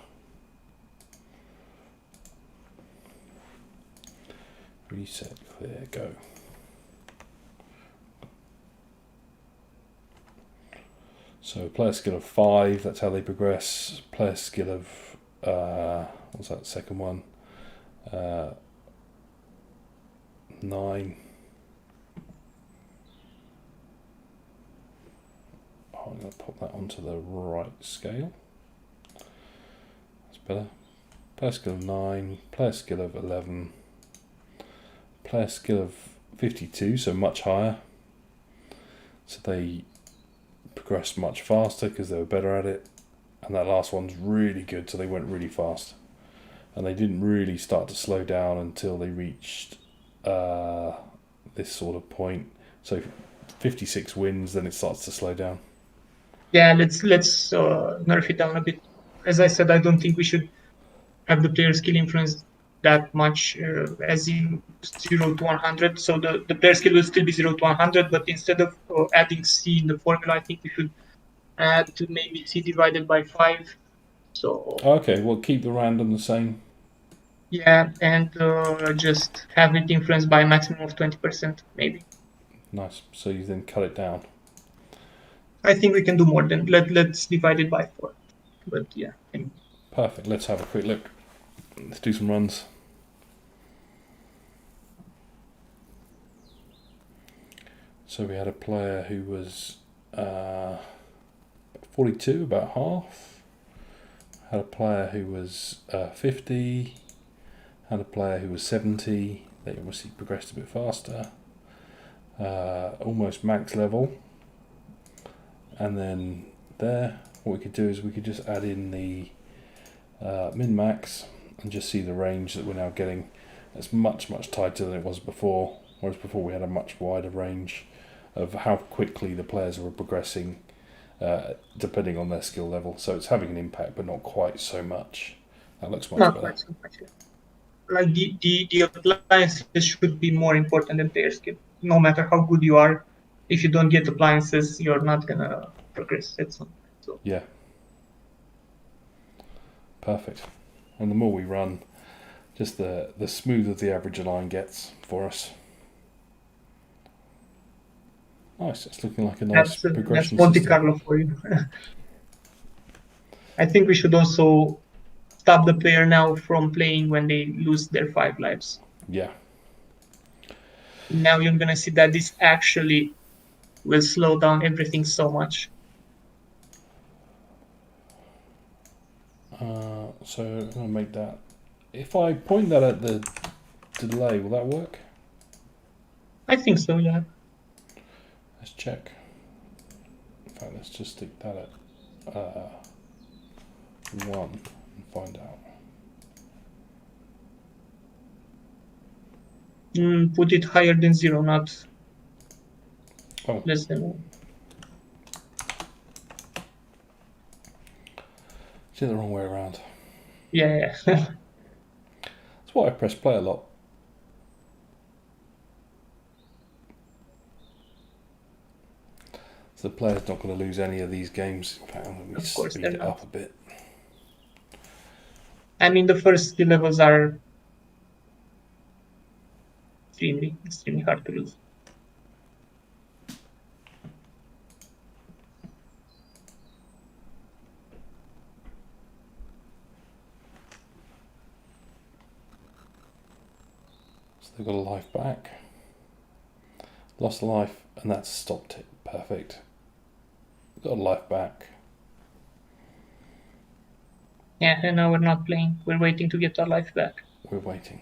Speaker 2: Reset, clear, go. So player skill of 5, that's how they progress. Player skill of, what's that second one? 9. Oh, I'm going to pop that onto the right scale. That's better. Player skill of 9, player skill of 11, player skill of 52, so much higher. So they progressed much faster because they were better at it. And that last one's really good, so they went really fast. And they didn't really start to slow down until they reached this sort of point. So 56 wins, then it starts to slow down.
Speaker 1: Yeah, let's nerf it down a bit. As I said, I don't think we should have the player skill influence that much as in 0 to 100. So the player skill will still be 0 to 100, but instead of adding C in the formula, I think we should add maybe C divided by 5. So
Speaker 2: okay, well, keep the random the same.
Speaker 1: Yeah, and just have it influenced by a maximum of 20%, maybe.
Speaker 2: Nice. So you then cut it down.
Speaker 1: I think we can do more than let's divide it by 4. But yeah.
Speaker 2: Perfect. Let's have a quick look. Let's do some runs. So we had a player who was 42, about half. Had a player who was 50. Had a player who was 70. They obviously progressed a bit faster. Almost max level. And then there, what we could do is we could just add in the min-max and just see the range that we're now getting. It's much, much tighter than it was before, whereas before we had a much wider range of how quickly the players were progressing depending on their skill level. So it's having an impact, but not quite so much. That looks much better.
Speaker 1: Not quite so much. Like the appliances should be more important than player skill. No matter how good you are, if you don't get appliances, you're not gonna progress at some point. So.
Speaker 2: Yeah. Perfect. And the more we run, just the smoother the average line gets for us. Nice. It's looking like a nice progression
Speaker 1: that's Monte
Speaker 2: system.
Speaker 1: Carlo for you. I think we should also stop the player now from playing when they lose their 5 lives.
Speaker 2: Yeah.
Speaker 1: Now you're gonna see that this actually will slow down everything so much.
Speaker 2: So I'm gonna make that. If I point that at the delay, will that work?
Speaker 1: I think so, yeah.
Speaker 2: Let's check. In fact, let's just stick that at 1. and find out.
Speaker 1: Put it higher than 0, not
Speaker 2: Oh,
Speaker 1: less than 1.
Speaker 2: it's the wrong way around.
Speaker 1: Yeah.
Speaker 2: That's why I press play a lot. So the player's not going to lose any of these games. In fact, I'm going to
Speaker 1: Of course
Speaker 2: speed
Speaker 1: they're
Speaker 2: it
Speaker 1: not.
Speaker 2: up a bit.
Speaker 1: I mean, the first 2 levels are extremely hard to lose.
Speaker 2: So they've got a life back. Lost a life, and that's stopped it. Perfect. Got a life back.
Speaker 1: Yeah, and now we're not playing. We're waiting to get our life back.
Speaker 2: We're waiting.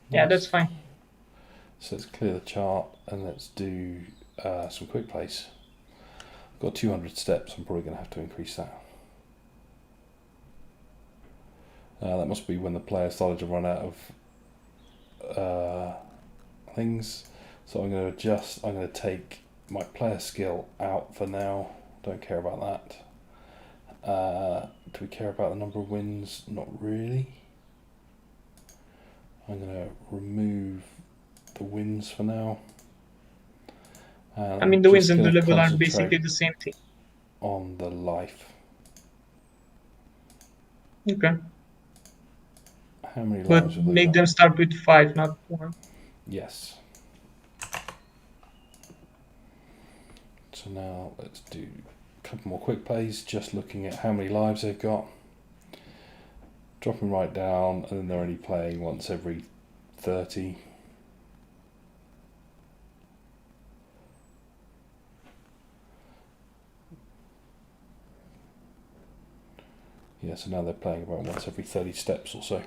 Speaker 1: Yeah,
Speaker 2: Nice.
Speaker 1: that's fine.
Speaker 2: So let's clear the chart and let's do some quick plays. Got 200 steps. I'm probably going to have to increase that. That must be when the player started to run out of things. So I'm going to adjust. I'm going to take my player skill out for now. Don't care about that. Do we care about the number of wins? Not really. I'm going to remove the wins for now.
Speaker 1: I mean, the wins and the level are basically the same thing.
Speaker 2: On the life.
Speaker 1: Okay.
Speaker 2: How many lives
Speaker 1: But
Speaker 2: have they
Speaker 1: make
Speaker 2: got?
Speaker 1: them start with 5, not 1.
Speaker 2: Yes. So now let's do a couple more quick plays, just looking at how many lives they've got. Dropping right down, and then they're only playing once every 30. Yeah, so now they're playing about once every 30 steps or so.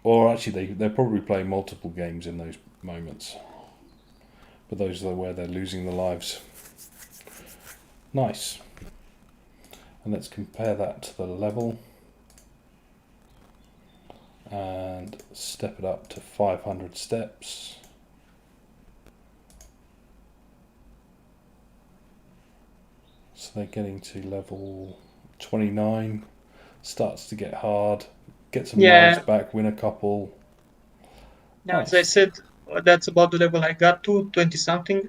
Speaker 2: Or actually, they're probably playing multiple games in those moments. But those are where they're losing the lives. Nice. And let's compare that to the level. And step it up to 500 steps. So they're getting to level 29. Starts to get hard. Get some lives back, win a couple.
Speaker 1: Now,
Speaker 2: Nice.
Speaker 1: as I said, that's about the level I got to, 20-something.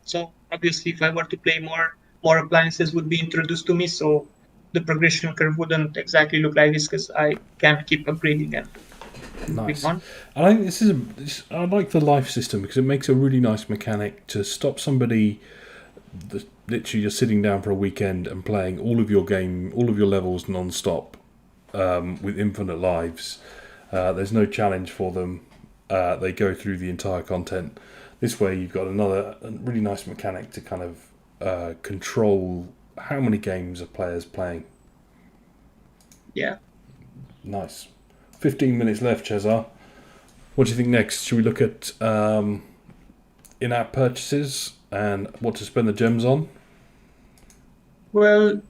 Speaker 1: So obviously, if I were to play more appliances would be introduced to me, so the progression curve wouldn't exactly look like this because I can't keep upgrading and
Speaker 2: Nice.
Speaker 1: on.
Speaker 2: I think I like the life system because it makes a really nice mechanic to stop somebody literally just sitting down for a weekend and playing all of your levels non-stop with infinite lives. There's no challenge for them. They go through the entire content. This way you've got another really nice mechanic to kind of control how many games a player's playing.
Speaker 1: Yeah.
Speaker 2: Nice. 15 minutes left, Cesar. What do you think next? Should we look at in-app purchases and what to spend the gems on?
Speaker 1: Well,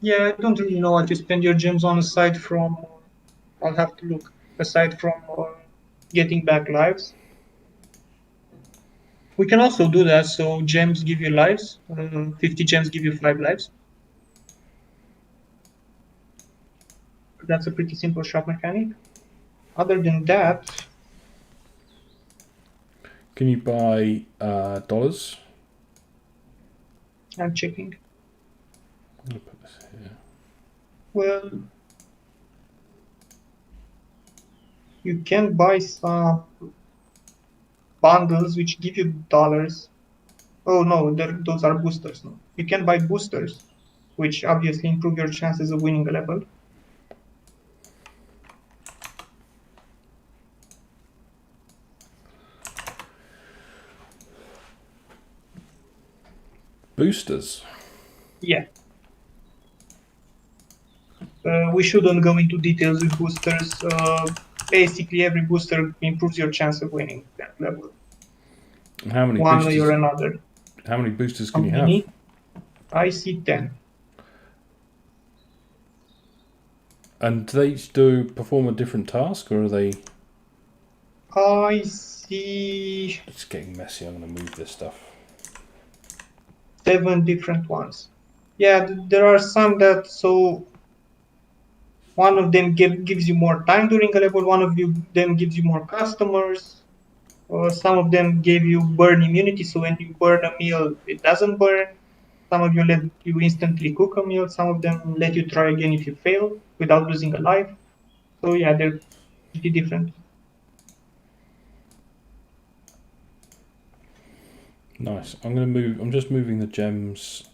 Speaker 1: yeah, I don't really know what you spend your gems on aside from, I'll have to look, aside from getting back lives. We can also do that, so gems give you lives, 50 gems give you 5 lives. That's a pretty simple shop mechanic. Other than that...
Speaker 2: Can you buy dollars?
Speaker 1: I'm checking.
Speaker 2: I'm going to put this here.
Speaker 1: Well, you can buy some bundles which give you dollars. Oh no, those are boosters. No, you can buy boosters, which obviously improve your chances of winning a level.
Speaker 2: Boosters?
Speaker 1: Yeah. We shouldn't go into details with boosters. Basically, every booster improves your chance of winning that level.
Speaker 2: How many
Speaker 1: one
Speaker 2: boosters?
Speaker 1: way or another.
Speaker 2: How many boosters
Speaker 1: How
Speaker 2: can you have?
Speaker 1: many? I see 10.
Speaker 2: And do they each perform a different task, or are they?
Speaker 1: I see
Speaker 2: It's getting messy. I'm going to move this stuff.
Speaker 1: 7 different ones. Yeah, there are some that, so one of them gives you more time during a level, one of them gives you more customers, some of them gave you burn immunity, so when you burn a meal, it doesn't burn. Some of you let you instantly cook a meal, some of them let you try again if you fail without losing a life. So yeah, they're pretty different.
Speaker 2: Nice. I'm going to move. I'm just moving the gems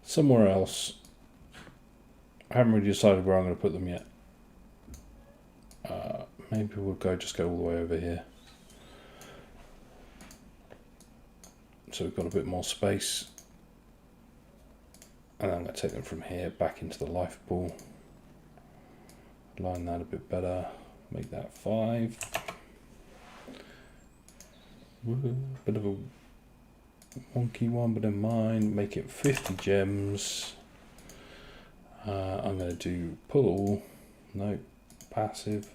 Speaker 2: somewhere else. I haven't really decided where I'm going to put them yet. Maybe we'll just go all the way over here. So we've got a bit more space. And I'm going to take them from here back into the life pool. Line that a bit better. Make that 5. Bit of a wonky one, but in mind, make it 50 gems. I'm going to do pull all. No, passive.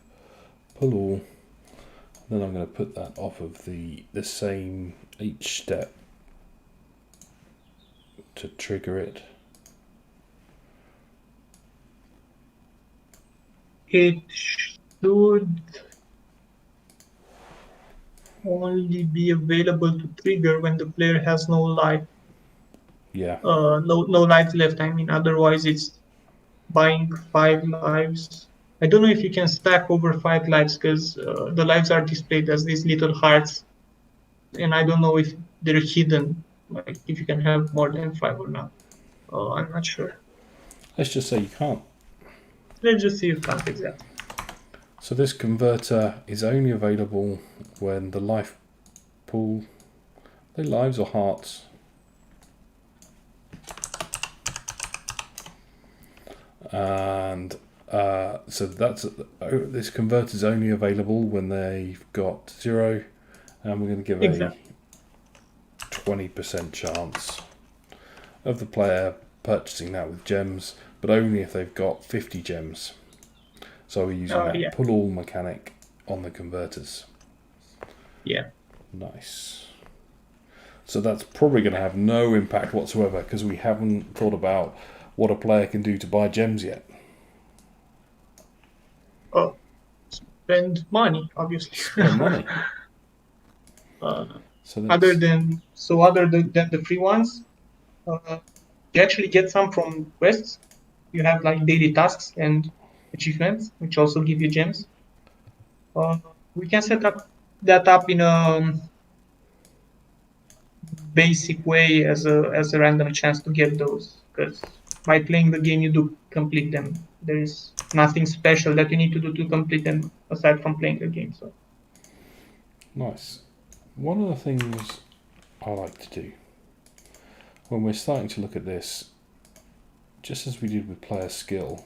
Speaker 2: Pull all. Then I'm going to put that off of the same each step to trigger it.
Speaker 1: It should only be available to trigger when the player has no life.
Speaker 2: Yeah.
Speaker 1: No lives left. I mean, otherwise it's buying 5 lives. I don't know if you can stack over 5 lives because the lives are displayed as these little hearts, and I don't know if they're hidden, like if you can have more than 5 or not. I'm not sure.
Speaker 2: Let's just say you can't.
Speaker 1: Let's just see if you can't exactly.
Speaker 2: So this converter is only available when the life pool, are they lives or hearts? And so that's this converter is only available when they've got 0, and we're going to give
Speaker 1: Exactly.
Speaker 2: a 20% chance of the player purchasing that with gems, but only if they've got 50 gems. So we're using that pull all mechanic on the converters.
Speaker 1: Yeah.
Speaker 2: Nice. So that's probably going to have no impact whatsoever because we haven't thought about what a player can do to buy gems yet.
Speaker 1: Oh, spend money, obviously.
Speaker 2: Spend money.
Speaker 1: Other than the free ones, you actually get some from quests. You have like daily tasks and achievements, which also give you gems. We can set that up in a basic way as a random chance to get those, because by playing the game you do complete them. There is nothing special that you need to do to complete them aside from playing the game. So
Speaker 2: Nice. One of the things I like to do when we're starting to look at this, just as we did with player skill,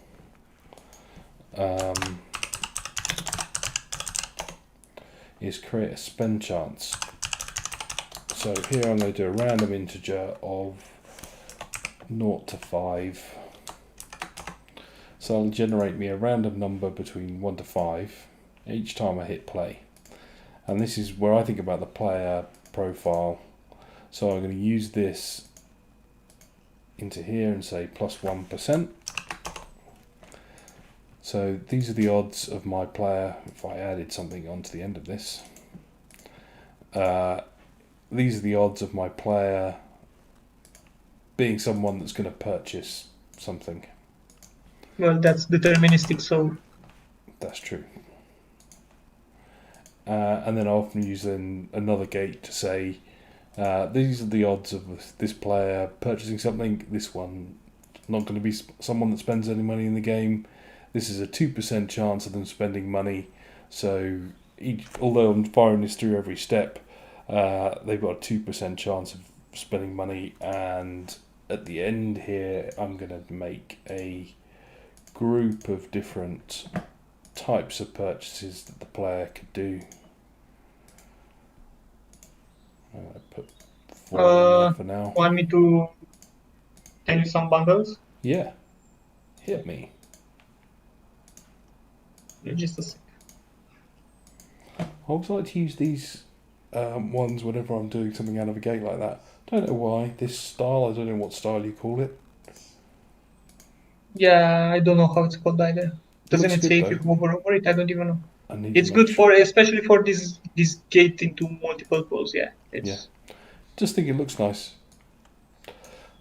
Speaker 2: is create a spend chance. So here I'm going to do a random integer of 0 to 5. So it'll generate me a random number between 1 to 5 each time I hit play. And this is where I think about the player profile. So I'm going to use this into here and say plus 1%. So these are the odds of my player if I added something onto the end of this. These are the odds of my player being someone that's going to purchase something.
Speaker 1: well, that's deterministic. So
Speaker 2: that's true. And then I often use another gate to say these are the odds of this player purchasing something. This one not going to be someone that spends any money in the game. This is a 2% chance of them spending money. So although I'm firing this through every step, they've got a 2% chance of spending money. And at the end here, I'm going to make a group of different types of purchases that the player could do. I'm going to put 4 in there for now.
Speaker 1: Want me to tell you some bundles?
Speaker 2: Yeah, hit me.
Speaker 1: Just a sec.
Speaker 2: I always like to use these ones whenever I'm doing something out of a gate like that. Don't know why. This style, I don't know what style you call it.
Speaker 1: Yeah, I don't know how it's called either. Doesn't
Speaker 2: Looks
Speaker 1: it say
Speaker 2: good
Speaker 1: if you
Speaker 2: though.
Speaker 1: hover over it? I don't even know.
Speaker 2: I need to
Speaker 1: It's
Speaker 2: make
Speaker 1: good
Speaker 2: sure.
Speaker 1: for, especially for this gate into multiple pools. Yeah,
Speaker 2: Yeah,
Speaker 1: it's
Speaker 2: just think it looks nice.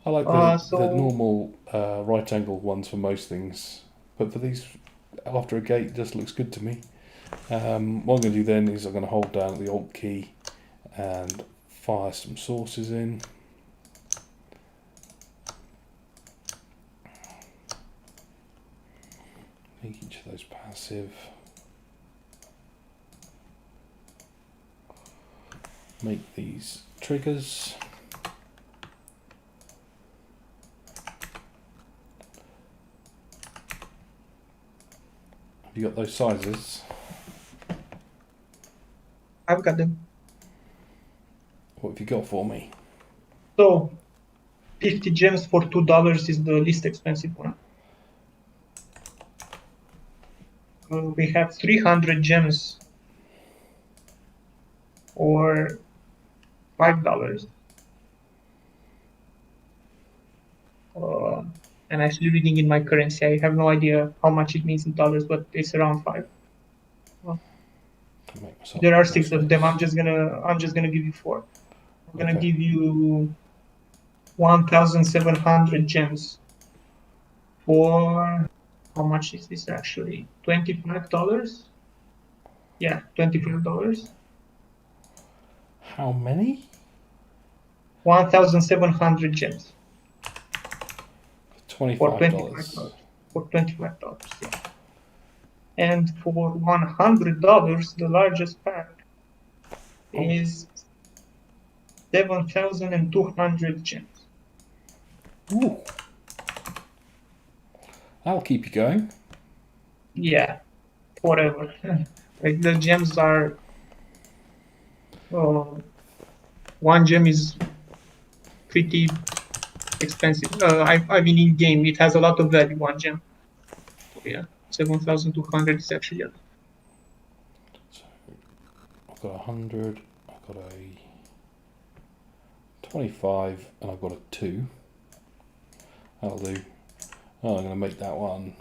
Speaker 2: I like the
Speaker 1: so
Speaker 2: normal right angle ones for most things, but for these after a gate, it just looks good to me. What I'm going to do then is I'm going to hold down the Alt key and fire some sources in. Make each of those passive. Make these triggers. Have you got those sizes?
Speaker 1: I've got them.
Speaker 2: What have you got for me?
Speaker 1: So 50 gems for $2 is the least expensive one. We have 300 gems for $5. I'm actually reading in my currency. I have no idea how much it means in dollars, but it's around 5.
Speaker 2: Make myself
Speaker 1: There are
Speaker 2: more
Speaker 1: 6 of them.
Speaker 2: space.
Speaker 1: I'm just gonna give you 4. I'm gonna
Speaker 2: Okay.
Speaker 1: give you 1,700 gems for how much is this actually? $25? Yeah, $25.
Speaker 2: How many?
Speaker 1: 1,700 gems for
Speaker 2: $25.
Speaker 1: $25. For $25, yeah. And for $100, the largest pack
Speaker 2: Oh,
Speaker 1: is 7,200 gems.
Speaker 2: ooh. That'll keep you going.
Speaker 1: Yeah, forever. Like the gems are, one gem is pretty expensive. I mean, in game, it has a lot of value. One gem. So yeah, 7,200 is actually a lot.
Speaker 2: So I've got 100, I've got a 25, and I've got a 2. That'll do. Oh, I'm going to make that one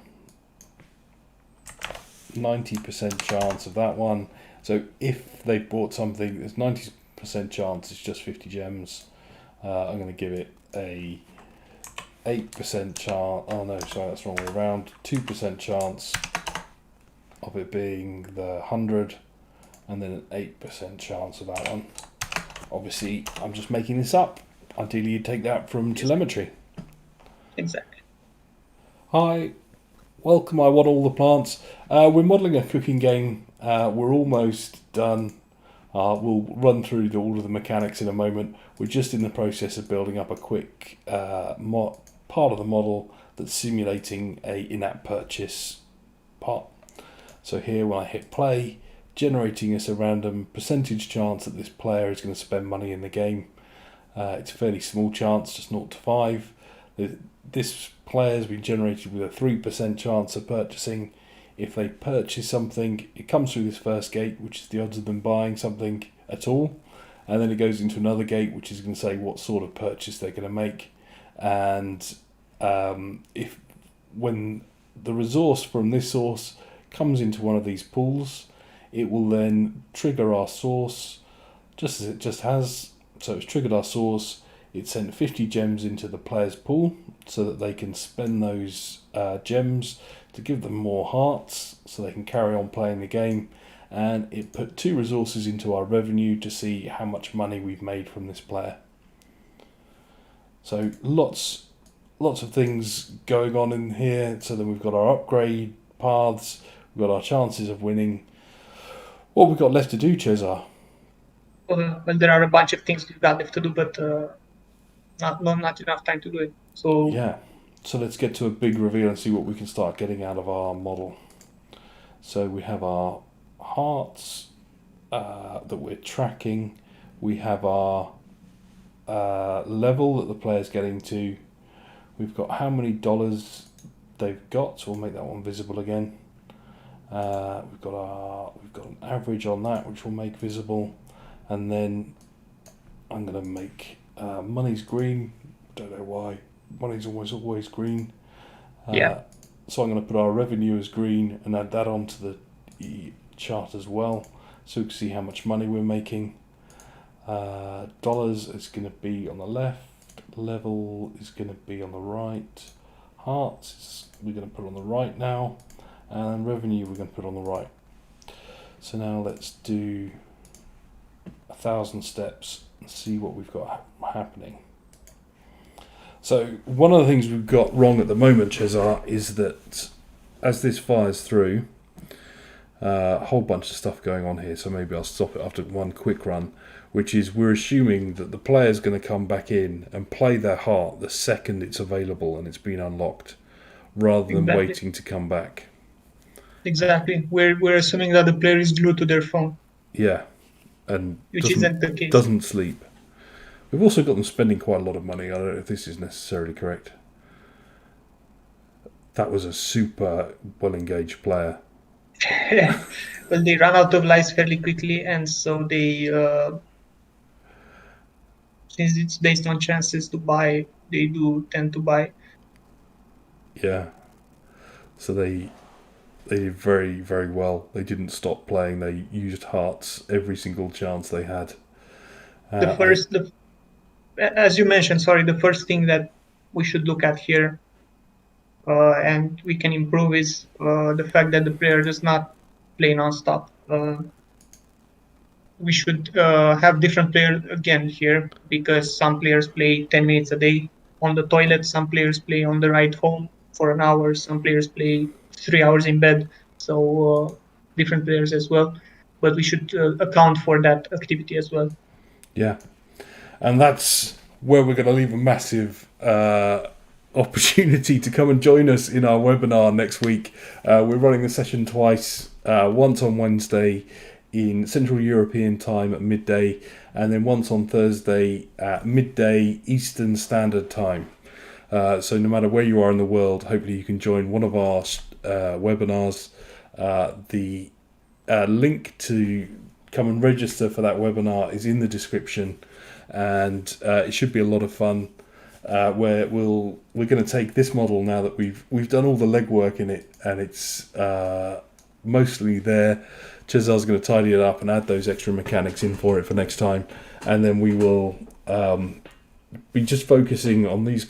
Speaker 2: 90% chance of that one. So if they bought something, there's 90% chance it's just 50 gems. I'm going to give it a 8% chance. Oh no, sorry, that's the wrong way around. 2% chance of it being the 100, and then an 8% chance of that one. Obviously, I'm just making this up. Ideally, you'd take that from telemetry.
Speaker 1: Exactly.
Speaker 2: Hi, welcome. I want all the plants. We're modelling a cooking game. We're almost done. We'll run through all of the mechanics in a moment. We're just in the process of building up a quick part of the model that's simulating a in-app purchase part. So here, when I hit play, generating us a random percentage chance that this player is going to spend money in the game. It's a fairly small chance, just 0 to 5. This player has been generated with a 3% chance of purchasing. If they purchase something, it comes through this first gate, which is the odds of them buying something at all, and then it goes into another gate, which is going to say what sort of purchase they're going to make. And if when the resource from this source comes into one of these pools, it will then trigger our source, just as it just has. So it's triggered our source. It sent 50 gems into the player's pool so that they can spend those gems to give them more hearts so they can carry on playing the game. And it put 2 resources into our revenue to see how much money we've made from this player. So lots of things going on in here. So then we've got our upgrade paths, we've got our chances of winning. What we've got left to do, Cesar?
Speaker 1: Well, there are a bunch of things we've got left to do, but not enough time to do it. So
Speaker 2: Yeah. So let's get to a big reveal and see what we can start getting out of our model. So we have our hearts that we're tracking. We have our level that the player's getting to. We've got how many dollars they've got, so we'll make that one visible again. We've got an average on that, which we'll make visible, and then I'm going to make money's green. Don't know why. Money's always green. So I'm going to put our revenue as green and add that onto the chart as well, so we can see how much money we're making. Dollars is going to be on the left. Level is going to be on the right. Hearts we're going to put on the right now, and revenue we're going to put on the right. So now let's do 1,000 steps and see what we've got happening. So one of the things we've got wrong at the moment, Cesar, is that as this fires through, a whole bunch of stuff going on here, so maybe I'll stop it after one quick run, which is we're assuming that the player's going to come back in and play their heart the second it's available and it's been unlocked, rather than waiting to come back.
Speaker 1: Exactly. We're assuming that the player is glued to their phone.
Speaker 2: Yeah, and
Speaker 1: which isn't the case.
Speaker 2: Doesn't sleep. We've also got them spending quite a lot of money. I don't know if this is necessarily correct. That was a super well-engaged player.
Speaker 1: Well, they run out of lives fairly quickly, and so they, since it's based on chances to buy, they do tend to buy.
Speaker 2: Yeah. So they did very, very well. They didn't stop playing. They used hearts every single chance they had.
Speaker 1: As you mentioned, the first thing that we should look at here, and we can improve, is the fact that the player does not play non-stop. We should have different players again here, because some players play 10 minutes a day on the toilet, some players play on the ride home for an hour, some players play 3 hours in bed, so different players as well. But we should account for that activity as well.
Speaker 2: Yeah. And that's where we're going to leave a massive opportunity to come and join us in our webinar next week. We're running the session twice, once on Wednesday in Central European time at midday, and then once on Thursday at midday Eastern Standard Time. So no matter where you are in the world, hopefully you can join one of our webinars. The link to come and register for that webinar is in the description. And it should be a lot of fun, where we're going to take this model now that we've done all the legwork in it, and it's mostly there. Cesar's going to tidy it up and add those extra mechanics in for it for next time, and then we will be just focusing on these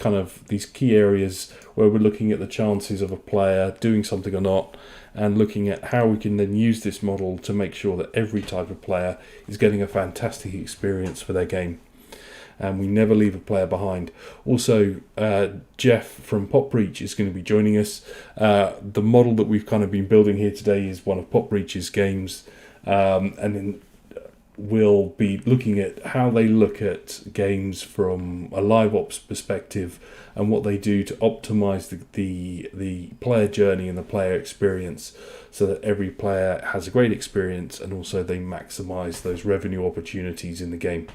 Speaker 2: key areas where we're looking at the chances of a player doing something or not, and looking at how we can then use this model to make sure that every type of player is getting a fantastic experience for their game. And we never leave a player behind. Also, Jeff from Pop Breach is going to be joining us. The model that we've kind of been building here today is one of Pop Breach's games, and then we'll be looking at how they look at games from a live ops perspective and what they do to optimize the player journey and the player experience, so that every player has a great experience and also they maximize those revenue opportunities in the game.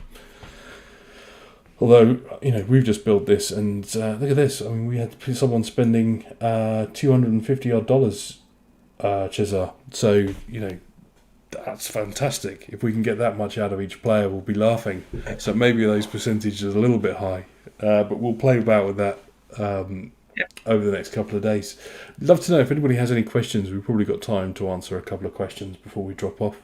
Speaker 2: Although, we've just built this, and look at this. I mean, we had someone spending $250 Cesar. So, that's fantastic. If we can get that much out of each player, we'll be laughing. So maybe those percentages are a little bit high, but we'll play about with that over the next couple of days. Love to know if anybody has any questions. We've probably got time to answer a couple of questions before we drop off.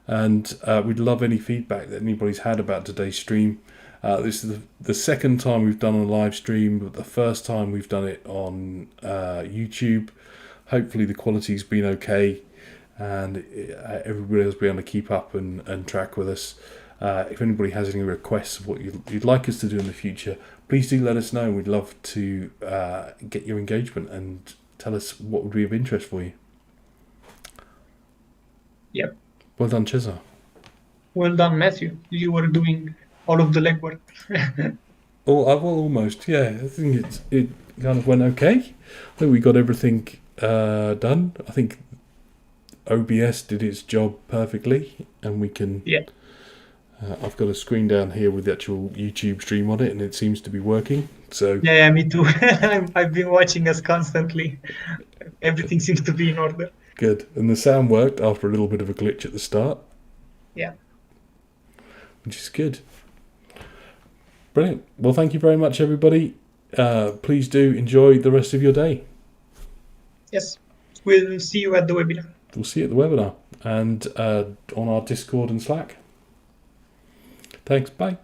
Speaker 2: And we'd love any feedback that anybody's had about today's stream. This is the second time we've done a live stream, but the first time we've done it on YouTube. Hopefully the quality's been okay, and everybody else will be able to keep up and track with us. If anybody has any requests of what you'd like us to do in the future, please do let us know. We'd love to get your engagement and tell us what would be of interest for you.
Speaker 1: Yep.
Speaker 2: Well done, Cesar.
Speaker 1: Well done, Matthew. You were doing all of the legwork.
Speaker 2: Well, almost, yeah. I think it kind of went okay. I think we got everything done. I think OBS did its job perfectly, and we can I've got a screen down here with the actual YouTube stream on it, and it seems to be working. So
Speaker 1: Yeah, me too. I've been watching us constantly. Everything seems to be in order.
Speaker 2: good. And the sound worked after a little bit of a glitch at the start.
Speaker 1: Yeah.
Speaker 2: Which is good. Brilliant. Well, thank you very much, everybody. Please do enjoy the rest of your day.
Speaker 1: Yes. We'll see you at the webinar.
Speaker 2: We'll see you at the webinar and on our Discord and Slack. Thanks. Bye.